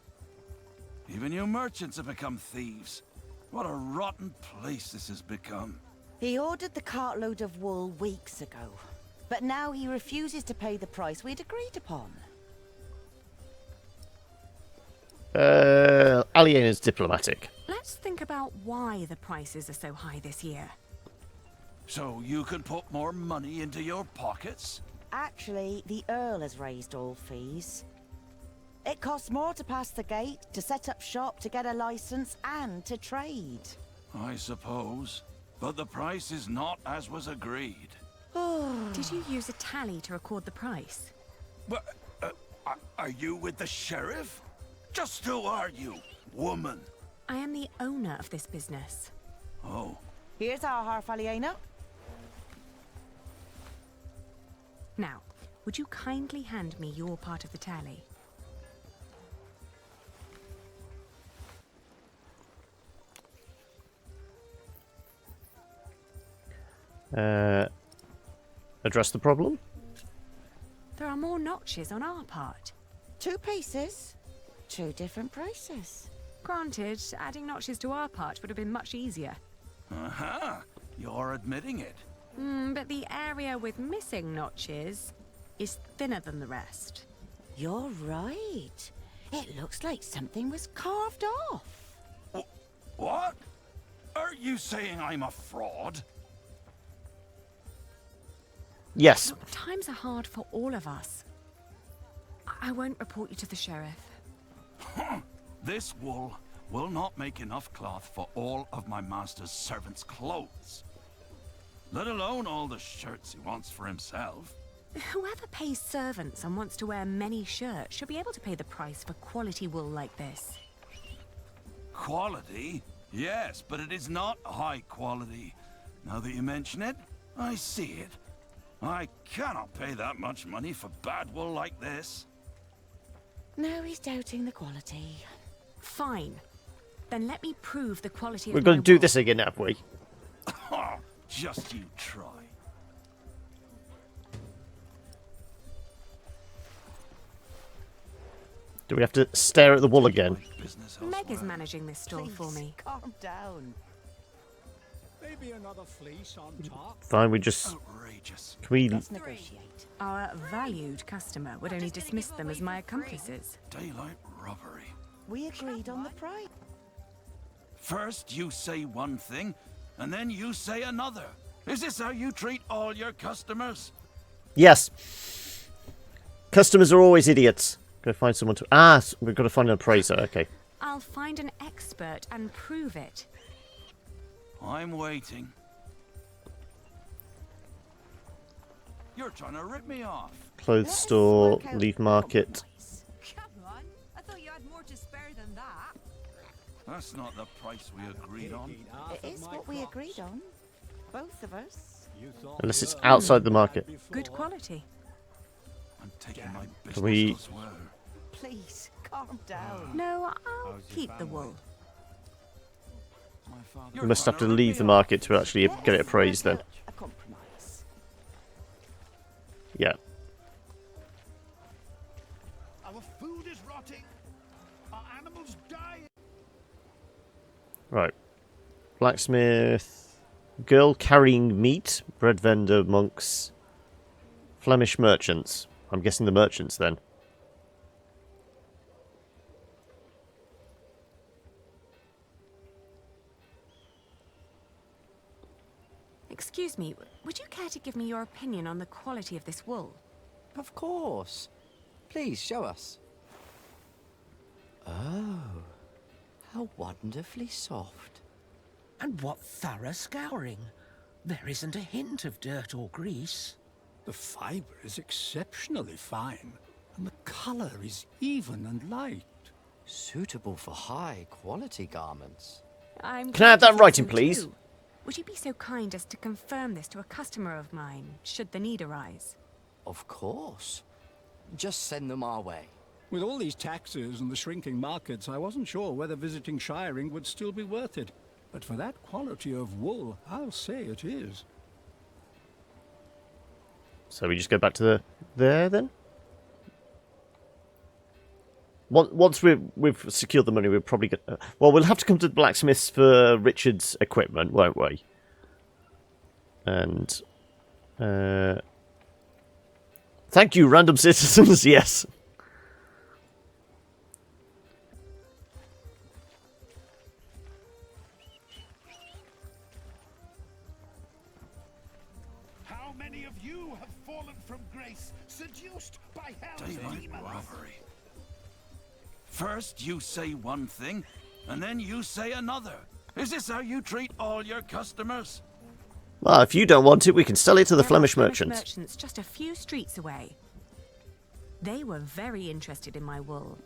Even you merchants have become thieves. What a rotten place this has become. He ordered the cartload of wool weeks ago, but now he refuses to pay the price we'd agreed upon. Aliena's diplomatic. Let's think about why the prices are so high this year. So you can put more money into your pockets? Actually, the Earl has raised all fees. It costs more to pass the gate, to set up shop, to get a license, and to trade. I suppose. But the price is not as was agreed. Did you use a tally to record the price? But, are you with the sheriff? Just who are you, woman? I am the owner of this business. Oh. Here's our half, Aliena. Now, would you kindly hand me your part of the tally? Address the problem? There are more notches on our part. 2 pieces, 2 different prices. Granted, adding notches to our part would have been much easier. Aha! You're admitting it. But the area with missing notches is thinner than the rest. You're right. It looks like something was carved off. What? Are you saying I'm a fraud? Yes. Times are hard for all of us. I won't report you to the sheriff. This wool will not make enough cloth for all of my master's servants' clothes. Let alone all the shirts he wants for himself. Whoever pays servants and wants to wear many shirts should be able to pay the price for quality wool like this. Quality? Yes, but it is not high quality. Now that you mention it, I see it. I cannot pay that much money for bad wool like this. Now he's doubting the quality. Fine. Then let me prove the quality We're of going my to do wool. this again, have we? Just you try. Do we have to stare at the wool again? Meg is managing this store for me. Calm down. Maybe another fleece on top. Fine, we just... Outrageous. Can we... Let's negotiate. Our valued customer would only dismiss them as my accomplices. Daylight robbery. We agreed on the price. First you say one thing, and then you say another. Is this how you treat all your customers? Yes. Customers are always idiots. Gotta find someone to... Ah, we've got to find an appraiser. Okay. I'll find an expert and prove it. I'm waiting. You're trying to rip me off. Clothes store, leaf market. Come on. I thought you had more to spare than that. That's not the price we agreed on. It is what we agreed on. Both of us. Unless it's outside the market. Good quality. I'm taking my business Can we... elsewhere. Please, calm down. No, I'll keep the wool. We must have to leave the market to actually get it appraised then. A compromise. Yeah. Our food is rotting. Our animals dying. Right. Blacksmith. Girl carrying meat. Bread vendor, monks. Flemish merchants. I'm guessing the merchants then. Excuse me, would you care to give me your opinion on the quality of this wool? Of course. Please, show us. Oh, how wonderfully soft. And what thorough scouring. There isn't a hint of dirt or grease. The fibre is exceptionally fine, and the colour is even and light. Suitable for high-quality garments. I'm Can I have that glad you writing, think so please? too. Would you be so kind as to confirm this to a customer of mine, should the need arise? Of course. Just send them our way. With all these taxes and the shrinking markets, I wasn't sure whether visiting shiring would still be worth it. But for that quality of wool, I'll say it is. So we just go back to there then? Once we've secured the money, we'll probably get... well, we'll have to come to the blacksmiths for Richard's equipment, won't we? And... thank you, random citizens, yes. How many of you have fallen from grace, seduced by hell's Daylight demons? robbery. First you say one thing, and then you say another. Is this how you treat all your customers? Well, if you don't want it, we can sell it to the There are Flemish merchants. merchants just a few streets away. They were very interested in my wool,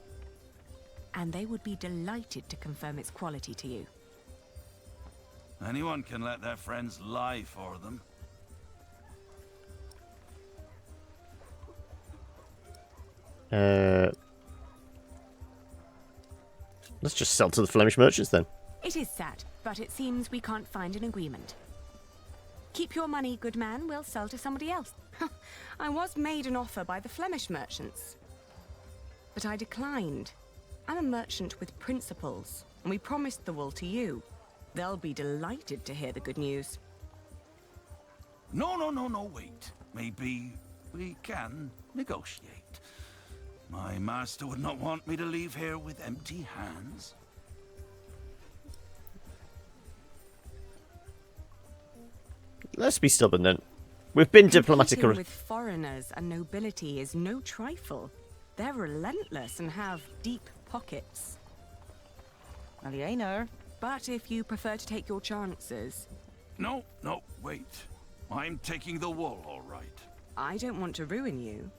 and they would be delighted to confirm its quality to you. Anyone can let their friends lie for them. Let's just sell to the Flemish merchants then. It is sad, but it seems we can't find an agreement. Keep your money, good man. We'll sell to somebody else. I was made an offer by the Flemish merchants, but I declined. I'm a merchant with principles, and we promised the wool to you. They'll be delighted to hear the good news. No, wait. Maybe we can negotiate. My master would not want me to leave here with empty hands. Let's be stubborn then. We've been diplomatic. Competing with foreigners and nobility is no trifle. They're relentless and have deep pockets. Aliena. But if you prefer to take your chances... No, wait. I'm taking the wool, all right. I don't want to ruin you.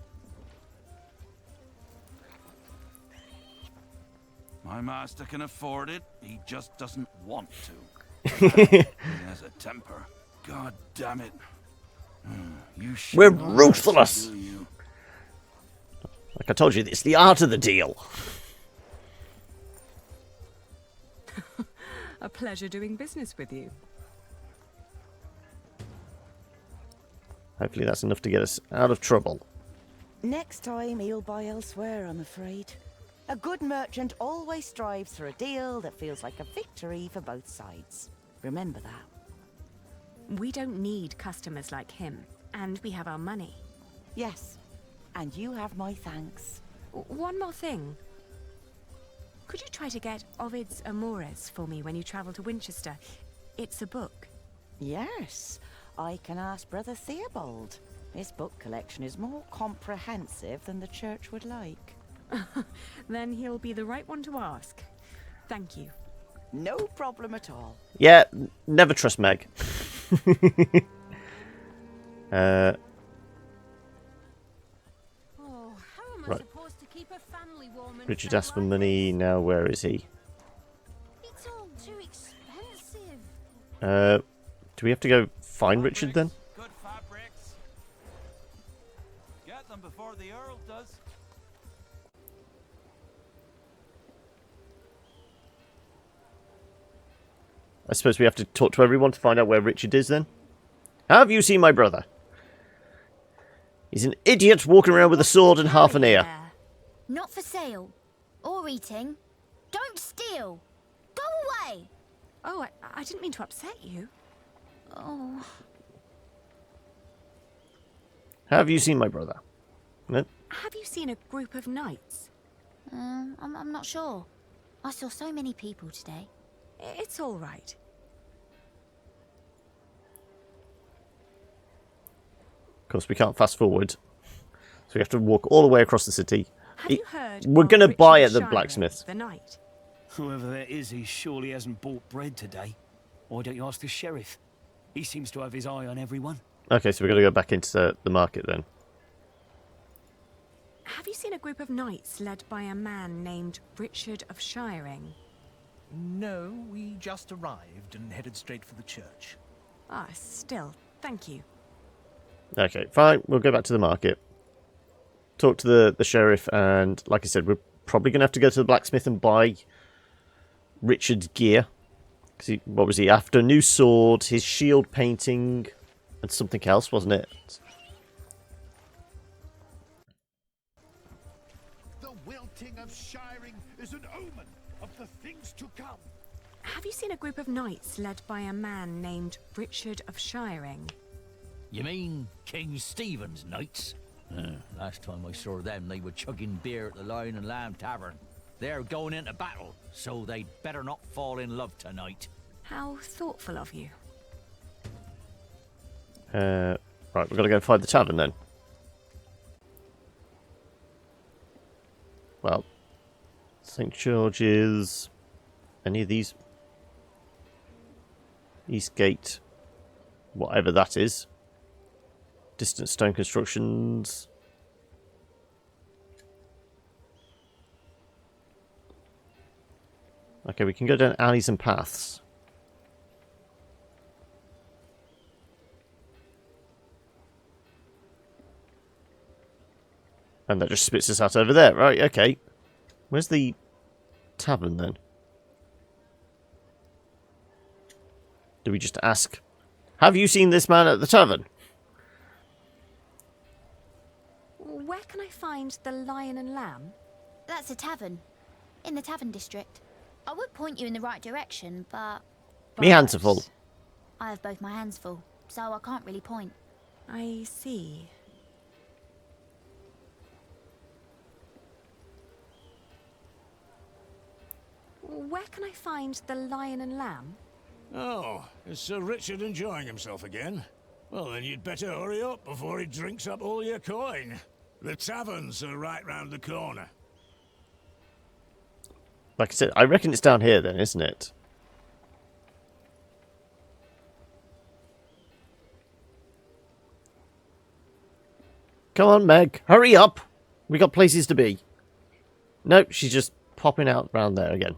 My master can afford it. He just doesn't want to. He has a temper. God damn it. You should We're know ruthless. mercy, do you? Like I told you, it's the art of the deal. A pleasure doing business with you. Hopefully that's enough to get us out of trouble. Next time he'll buy elsewhere, I'm afraid. A good merchant always strives for a deal that feels like a victory for both sides. Remember that. We don't need customers like him, and we have our money. Yes, and you have my thanks. One more thing. Could you try to get Ovid's Amores for me when you travel to Winchester? It's a book. Yes, I can ask Brother Theobald. His book collection is more comprehensive than the church would like. Then he'll be the right one to ask. Thank you. No problem at all. Yeah, never trust Meg. Oh, how am I Right. supposed to keep a family warm and Richard fed asked for like money. Now where is he? It's all too expensive. Do we have to go find Richard then? Good fabrics. Get them before the Earl does. I suppose we have to talk to everyone to find out where Richard is then. Have you seen my brother? He's an idiot walking around with a sword and half an ear. Not for sale. Or eating. Don't steal. Go away. Oh, I didn't mean to upset you. Oh. Have you seen my brother? No? Have you seen a group of knights? I'm not sure. I saw so many people today. It's all right. Of course, we can't fast forward. So we have to walk all the way across the city. Have you heard We're of going to Richard buy at the Shiring, blacksmith's. The knight. Whoever that is, he surely hasn't bought bread today. Why don't you ask the sheriff? He seems to have his eye on everyone. Okay, so we're going to go back into the market then. Have you seen a group of knights led by a man named Richard of Shiring? No, we just arrived and headed straight for the church. Ah, still, thank you. Okay, fine. We'll go back to the market. Talk to the sheriff, and like I said, we're probably going to have to go to the blacksmith and buy Richard's gear. Because what was he after? A new sword, his shield painting, and something else, wasn't it? The wilting of Shiring is an omen of the things to come. Have you seen a group of knights led by a man named Richard of Shiring? You mean King Stephen's knights? Last time I saw them, they were chugging beer at the Lion and Lamb Tavern. They're going into battle, so they'd better not fall in love tonight. How thoughtful of you. Right, we've got to go find the tavern then. Well, St. George's... Any of these? Eastgate. Whatever that is. Distant stone constructions. Okay, we can go down alleys and paths. And that just spits us out over there. Right, okay. Where's the tavern then? Do we just ask, have you seen this man at the tavern? Where can I find the Lion and Lamb? That's a tavern. In the tavern district. I would point you in the right direction, but... Me hands are full. I have both my hands full, so I can't really point. I see. Where can I find the Lion and Lamb? Oh, is Sir Richard enjoying himself again? Well, then you'd better hurry up before he drinks up all your coin. The taverns are right round the corner. Like I said, I reckon it's down here then, isn't it? Come on, Meg. Hurry up. We got places to be. Nope, she's just popping out round there again.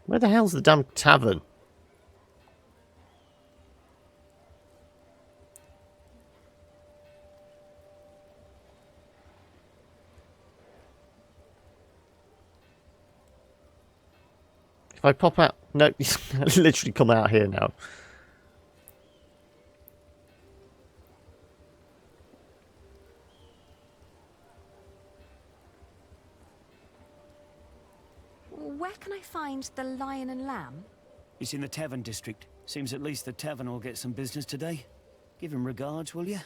Where the hell's the damn tavern? If I pop out... No, literally come out here now. Where can I find the Lion and Lamb? It's in the tavern district. Seems at least the tavern will get some business today. Give him regards, will you?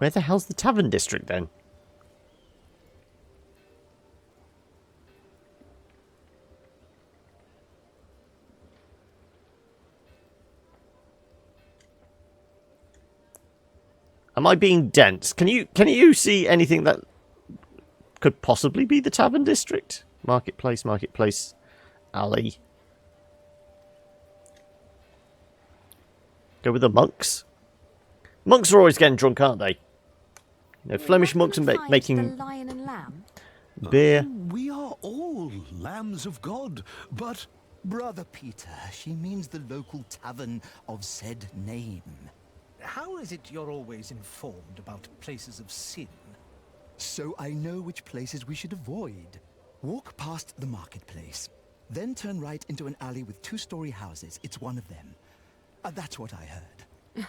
Where the hell's the tavern district then? Am I being dense? Can you see anything that could possibly be the tavern district? Marketplace, alley. Go with the monks. Monks are always getting drunk, aren't they? You know, Flemish monks are making the lion and lamb? beer. We are all lambs of God, but... Brother Peter, she means the local tavern of said name. How is it you're always informed about places of sin? So I know which places we should avoid. Walk past the marketplace, then turn right into an alley with 2-story houses. It's one of them. That's what I heard.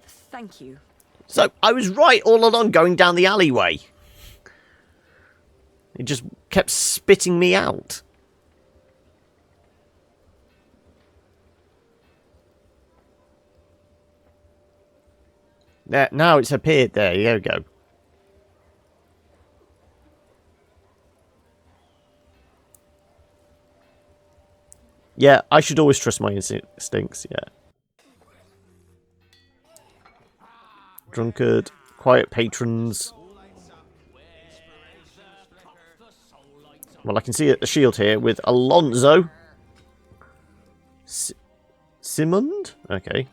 Thank you. So, I was right all along going down the alleyway. It just kept spitting me out. There, now it's appeared there. There we go. Yeah, I should always trust my instincts, yeah. Drunkard, quiet patrons. Well, I can see a shield here with Alonso. Simond? Okay.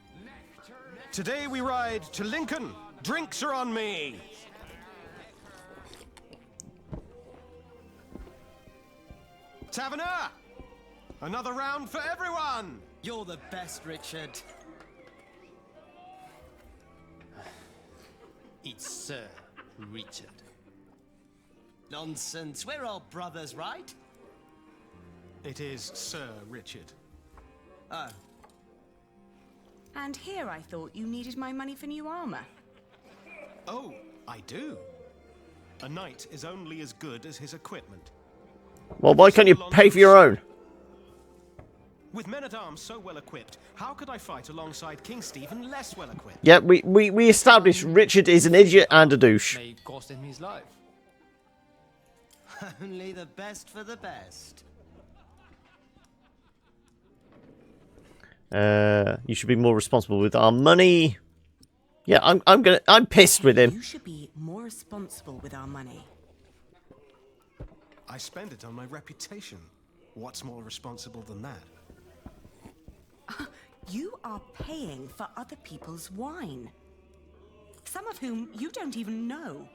Today we ride to Lincoln. Drinks are on me. Taverner! Another round for everyone! You're the best, Richard. It's Sir Richard. Nonsense. We're all brothers, right? It is Sir Richard. Oh. And here I thought you needed my money for new armor. Oh, I do. A knight is only as good as his equipment. Well, why can't you pay for your own? With men-at-arms so well equipped, how could I fight alongside King Stephen less well equipped? Yeah, we established Richard is an idiot and a douche. May cost him his life. Only the best for the best. You should be more responsible with our money. Yeah, I'm pissed with him. You should be more responsible with our money. I spend it on my reputation. What's more responsible than that? You are paying for other people's wine. Some of whom you don't even know.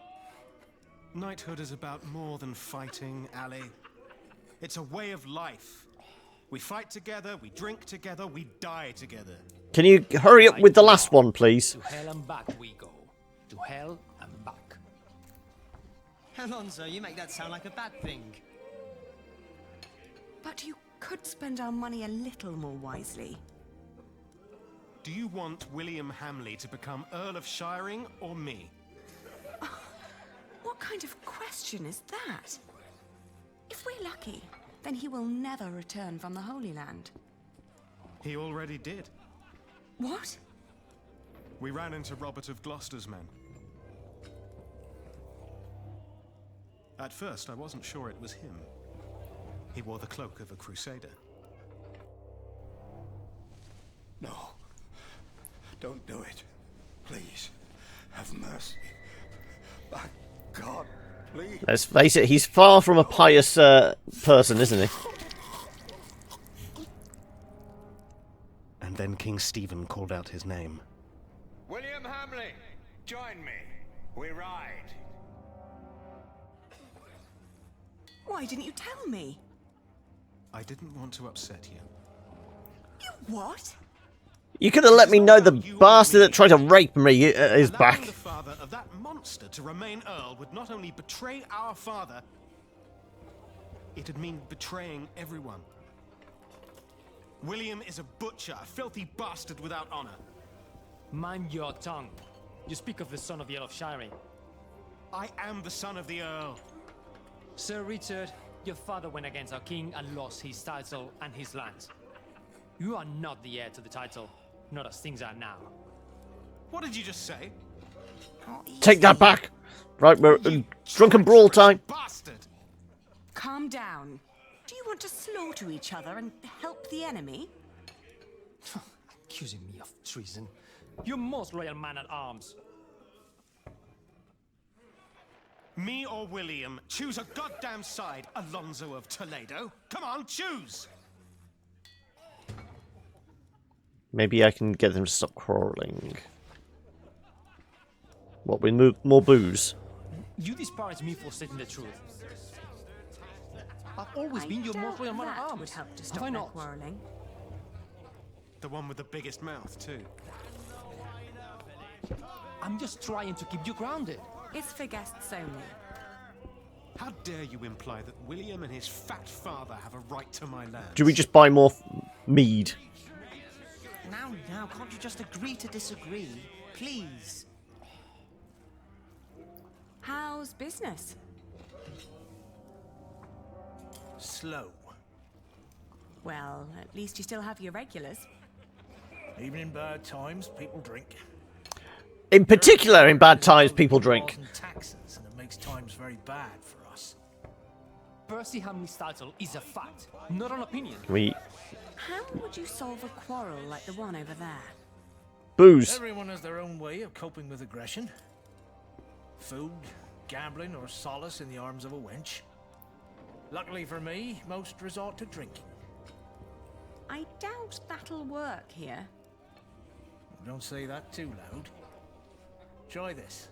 Knighthood is about more than fighting, Ali. It's a way of life. We fight together, we drink together, we die together. Can you hurry up with the last one, please? To hell and back we go. To hell and back. Alonso, you make that sound like a bad thing. But you could spend our money a little more wisely. Do you want William Hamley to become Earl of Shiring or me? What kind of question is that? If we're lucky, then he will never return from the Holy Land. He already did. What? We ran into Robert of Gloucester's men. At first, I wasn't sure it was him. He wore the cloak of a crusader. No. Don't do it. Please. Have mercy. My God, please. Let's face it, he's far from a pious person, isn't he? And then King Stephen called out his name. William Hamley, join me. We ride. Why didn't you tell me? I didn't want to upset you. You what? You could have let me know the bastard that tried to rape me is back. Allowing the father of that monster to remain Earl would not only betray our father, it'd mean betraying everyone. William is a butcher, a filthy bastard without honor. Mind your tongue. You speak of the son of the Earl of Shiring. I am the son of the Earl. Sir Richard, your father went against our king and lost his title and his lands. You are not the heir to the title, not as things are now. What did you just say? Take that back! Right, we're in drunken brawl time. Calm down. Do you want to slaughter each other and help the enemy? Accusing me of treason. You most loyal man at arms. Me or William? Choose a goddamn side, Alonso of Toledo. Come on, choose! Maybe I can get them to stop quarrelling. What, with more booze? You disparage me for stating the truth. I've always been your most loyal man at arms. Would help to Have stop I their not? quarrelling. The one with the biggest mouth, too. I'm just trying to keep you grounded. It's for guests only. How dare you imply that William and his fat father have a right to my land? Do we just buy more mead? Now, can't you just agree to disagree? Please. How's business? Slow. Well, at least you still have your regulars. Even in bad times, people drink. In particular, in bad times, people drink. And taxes, and it makes times very bad for us. Percy Hamley's title is a fact, not an opinion. How would you solve a quarrel like the one over there? Booze. Everyone has their own way of coping with aggression. Food, gambling, or solace in the arms of a wench. Luckily for me, most resort to drinking. I doubt that'll work here. Don't say that too loud. Try this.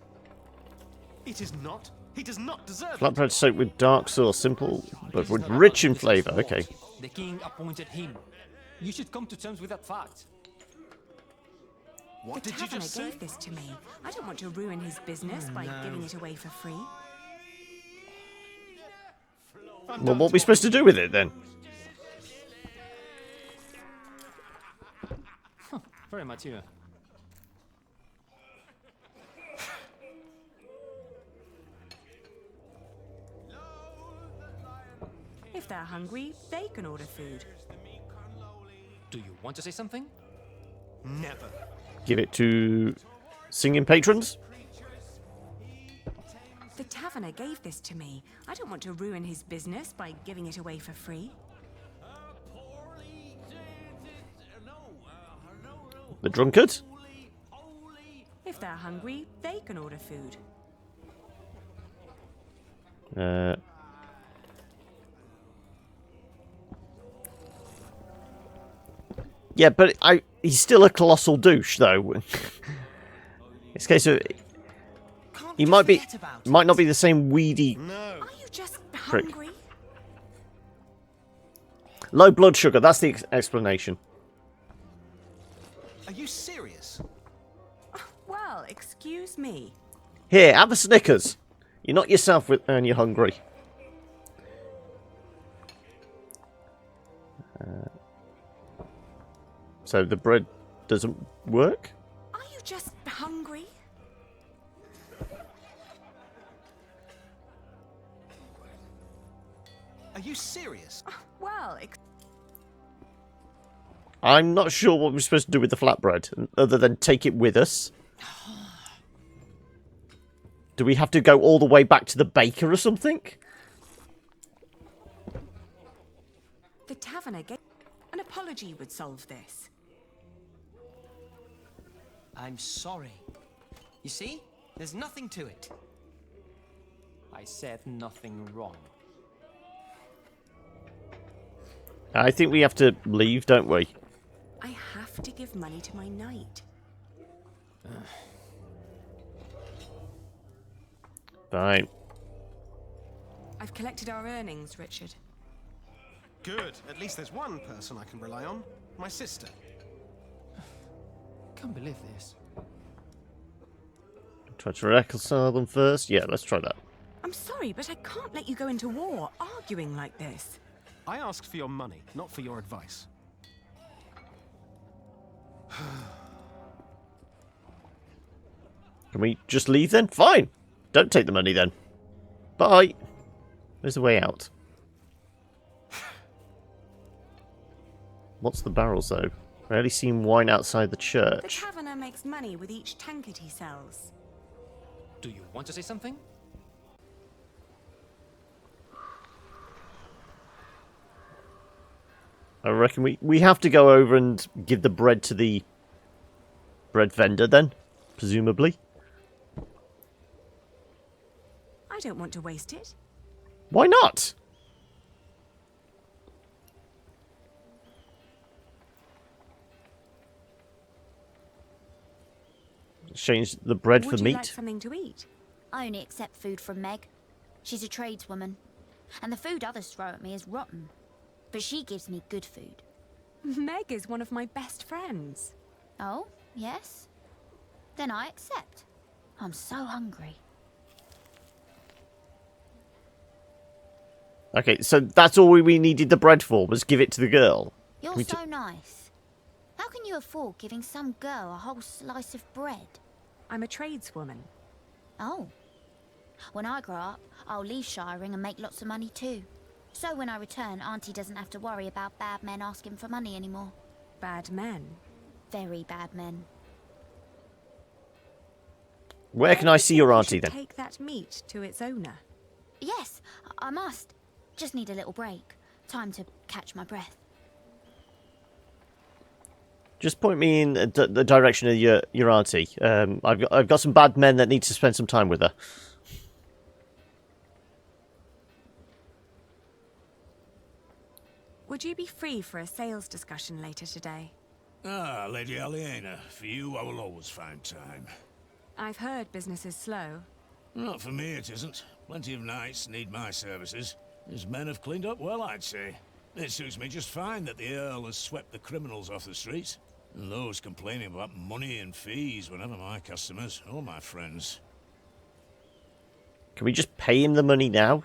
It is not. He does not deserve it. Flatbread soaked with dark sauce, simple but with rich in flavour. Okay. The king appointed him. You should come to terms with that fact. What the did you taverner just say? gave this to me. I don't want to ruin his business by giving it away for free. Well, what are we supposed to do with it then? Very mature. If they're hungry, they can order food. Do you want to say something? Never. Give it to singing patrons? The taverner gave this to me. I don't want to ruin his business by giving it away for free. The drunkard? If they're hungry, they can order food. Yeah, but he's still a colossal douche, though. It's a case of he might not be the same weedy No. Are you just prick. hungry? Low blood sugar. That's the explanation. Are you serious? Well, excuse me. Here, have a Snickers. You're not yourself and you're hungry. So the bread doesn't work? Are you just hungry? Are you serious? Well, I'm not sure what we're supposed to do with the flatbread, other than take it with us. Do we have to go all the way back to the baker or something? the taverner gave... An apology would solve this. I'm sorry. You see? There's nothing to it. I said nothing wrong. I think we have to leave, don't we? I have to give money to my knight. Fine. I've collected our earnings, Richard. Good. At least there's one person I can rely on. My sister. Can't believe this. Try to reconcile them first? Yeah, let's try that. I'm sorry, but I can't let you go into war arguing like this. I asked for your money, not for your advice. Can we just leave then? Fine. Don't take the money then. Bye. Where's the way out? What's the barrels though? Rarely seen wine outside the The church. taverner makes money with each tankard he sells. Do you want to say something? I reckon we have to go over and give the bread to the bread vendor then, presumably. I don't want to waste it. Why not? Exchange the bread for Would you meat. like something to eat? I only accept food from Meg. She's a tradeswoman. And the food others throw at me is rotten. But she gives me good food. Meg is one of my best friends. Oh, yes? Then I accept. I'm so hungry. Okay, so that's all we needed the bread for, was give it to the girl. You're so nice. How can you afford giving some girl a whole slice of bread? I'm a tradeswoman. Oh. When I grow up, I'll leave shiring and make lots of money too. So when I return, Auntie doesn't have to worry about bad men asking for money anymore. Bad men? Very bad men. Where can I see your auntie then? Take that meat to its owner. Yes, I must. Just need a little break. Time to catch my breath. Just point me in the direction of your auntie. I've got some bad men that need to spend some time with her. Would you be free for a sales discussion later today? Ah, Lady Aliena, for you I will always find time. I've heard business is slow. Not for me it isn't. Plenty of knights need my services. His men have cleaned up well, I'd say. It suits me just fine that the Earl has swept the criminals off the streets. And those complaining about money and fees were never my customers or my friends. Can we just pay him the money now?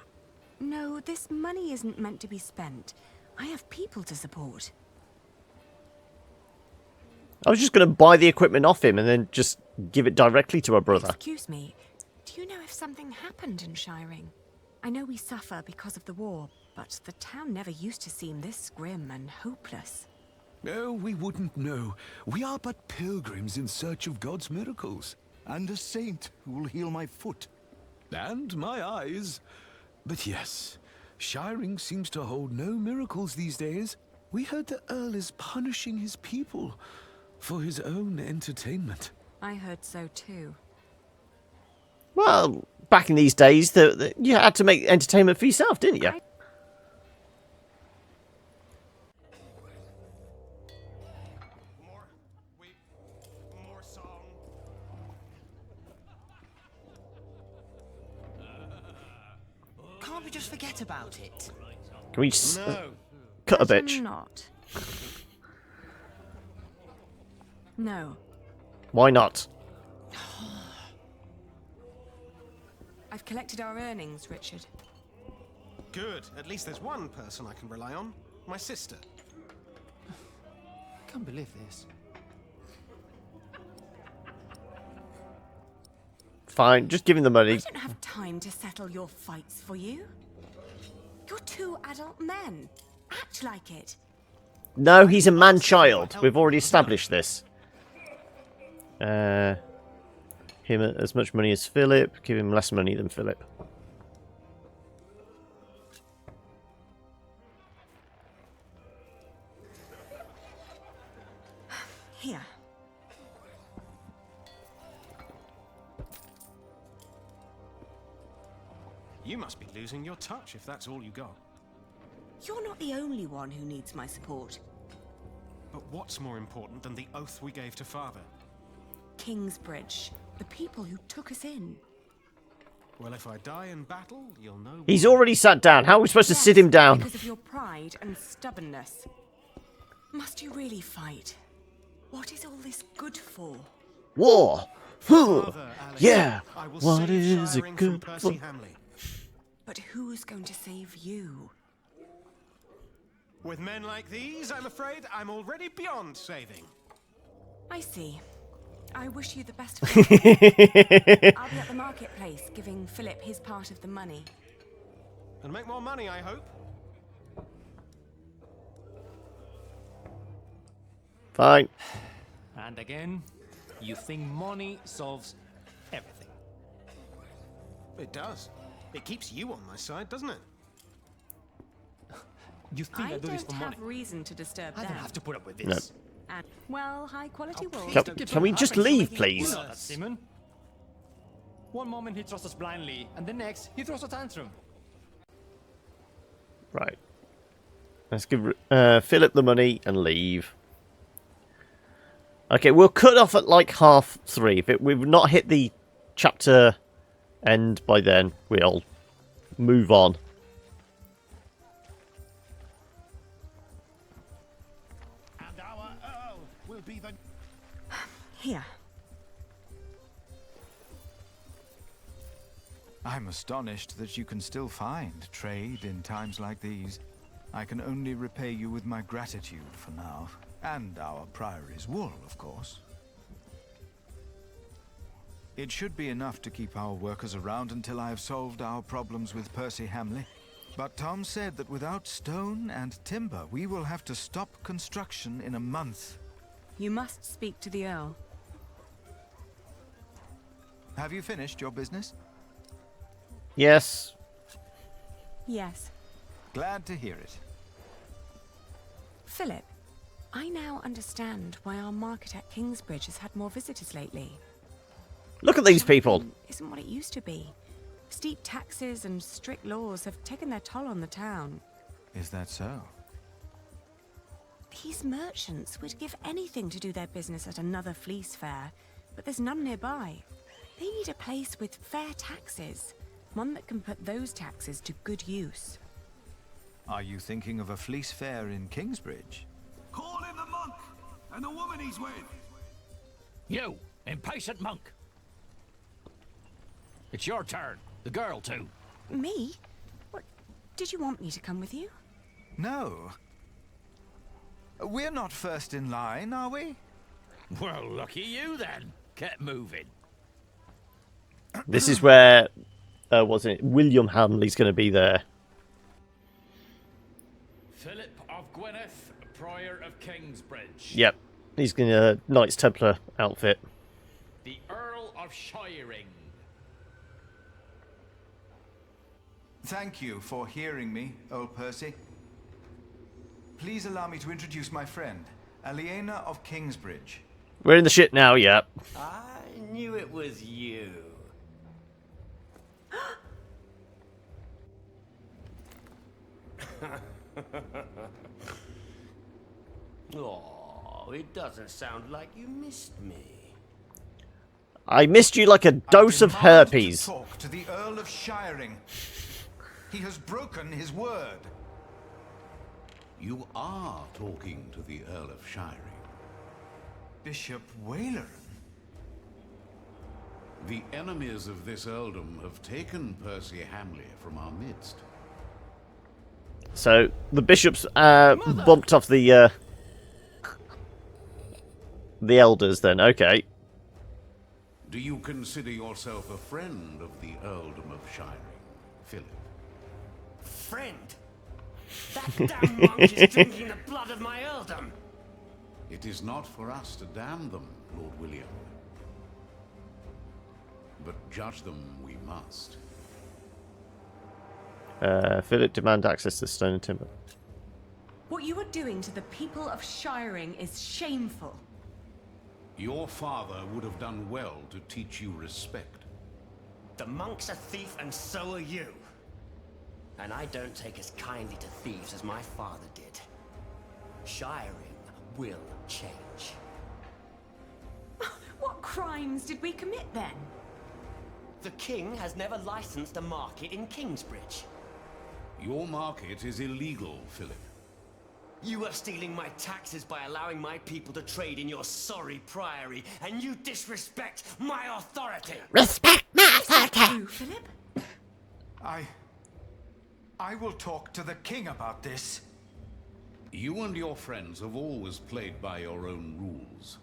No, this money isn't meant to be spent. I have people to support. I was just going to buy the equipment off him and then just give it directly to her brother. Excuse me, do you know if something happened in Shiring? I know we suffer because of the war, but the town never used to seem this grim and hopeless. Oh, we wouldn't know. We are but pilgrims in search of God's miracles. And a saint who will heal my foot. And my eyes. But yes, Shiring seems to hold no miracles these days. We heard the Earl is punishing his people for his own entertainment. I heard so too. Well, back in these days, you had to make entertainment for yourself, didn't you? Can't we just forget about it? Can we just cut a bitch? Not. No. Why not? I've collected our earnings, Richard. Good. At least there's one person I can rely on. My sister. I can't believe this. Fine, just give him the money. I don't have time to settle your fights for you. You're two adult men. Act like it. No, he's a man-child. We've already established this. Him as much money as Philip. Give him less money than Philip. Here. You must be losing your touch if that's all you got. You're not the only one who needs my support. But what's more important than the oath we gave to Father? Kingsbridge. The people who took us in. Well, if I die in battle, you'll know... He's already sat down. How are we supposed to sit him down? Because of your pride and stubbornness. Must you really fight? What is all this good for? War! Father, Yeah! I will What save is it Shiring from good Percy for? Hamley. But who's going to save you? With men like these, I'm afraid I'm already beyond saving. I see. I wish you the best of luck. I'll be at the marketplace giving Philip his part of the money. And make more money, I hope. Fine. And again, you think money solves everything. It does. It keeps you on my side, doesn't it? You think I do this for don't money? have reason to disturb I them. don't have to put up with No. this. And, well, high quality wool. Can we just leave, please? You know that, Simon. One moment he trusts us blindly, and the next he throws a tantrum. Right. Let's give Philip the money and leave. Okay, we'll cut off at like 3:30. If we've not hit the chapter end by then, we'll move on. And our Earl will be the... Here. I'm astonished that you can still find trade in times like these. I can only repay you with my gratitude for now. And our priory's wool, of course. It should be enough to keep our workers around until I have solved our problems with Percy Hamley. But Tom said that without stone and timber, we will have to stop construction in a month. You must speak to the Earl. Have you finished your business? Yes. Yes. Glad to hear it. Philip, I now understand why our market at Kingsbridge has had more visitors lately. Look at these people. Isn't what it used to be. Steep taxes and strict laws have taken their toll on the town. Is that so? These merchants would give anything to do their business at another fleece fair, but there's none nearby. They need a place with fair taxes, one that can put those taxes to good use. Are you thinking of a fleece fair in Kingsbridge? Call in the monk and the woman he's with. You, impatient monk. It's your turn. The girl, too. Me? What? Did you want me to come with you? No. We're not first in line, are we? Well, lucky you, then. Get moving. This is where, wasn't it? William Hamley's going to be there. Philip of Gwynedd, Prior of Kingsbridge. Yep. He's going to Knights Templar outfit. The Earl of Shiring. Thank you for hearing me, old Percy. Please allow me to introduce my friend, Aliena of Kingsbridge. We're in the shit now, yep. I knew it was you. Oh, it doesn't sound like you missed me. I missed you like a dose of herpes. Talk to the Earl of Shiring. He has broken his word. You are talking to the Earl of Shiring. Bishop Wayler. The enemies of this earldom have taken Percy Hamley from our midst. So the bishops bumped off the elders then, okay. Do you consider yourself a friend of the earldom of Shiring, Philip? Friend? That damn monk is drinking the blood of my earldom. It is not for us to damn them, Lord William. But judge them we must. Philip, demand access to stone and timber. What you are doing to the people of Shiring is shameful. Your father would have done well to teach you respect. The monk's a thief and so are you. And I don't take as kindly to thieves as my father did. Shiring will change. What crimes did we commit then? The king has never licensed a market in Kingsbridge. Your market is illegal, Philip. You are stealing my taxes by allowing my people to trade in your sorry priory, and you disrespect my authority! Respect my authority! Philip? I will talk to the king about this. You and your friends have always played by your own rules.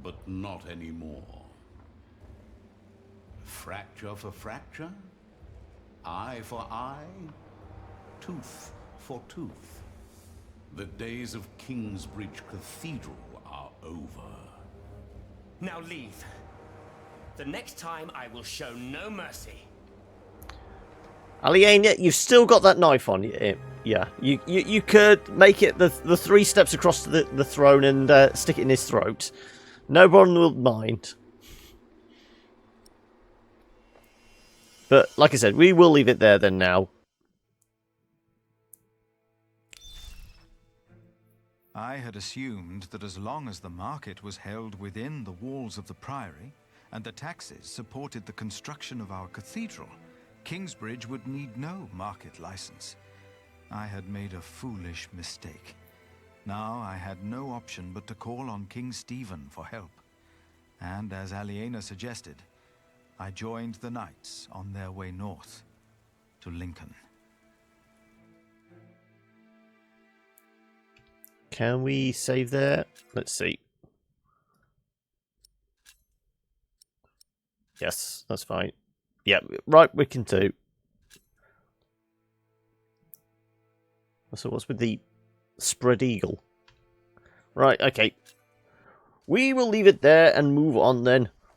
But not anymore. Fracture for fracture, eye for eye, tooth for tooth. The days of Kingsbridge Cathedral are over. Now leave. The next time I will show no mercy. Aliena, you've still got that knife on you. Yeah, you could make it the 3 steps across the throne and stick it in his throat. No one will mind. But, like I said, we will leave it there then now. I had assumed that as long as the market was held within the walls of the Priory, and the taxes supported the construction of our cathedral, Kingsbridge would need no market license. I had made a foolish mistake. Now I had no option but to call on King Stephen for help. And as Aliena suggested, I joined the knights on their way north to Lincoln. Can we save there? Let's see. Yes, that's fine. Yeah, right, we can do. So what's with the spread eagle? Right, okay. We will leave it there and move on then.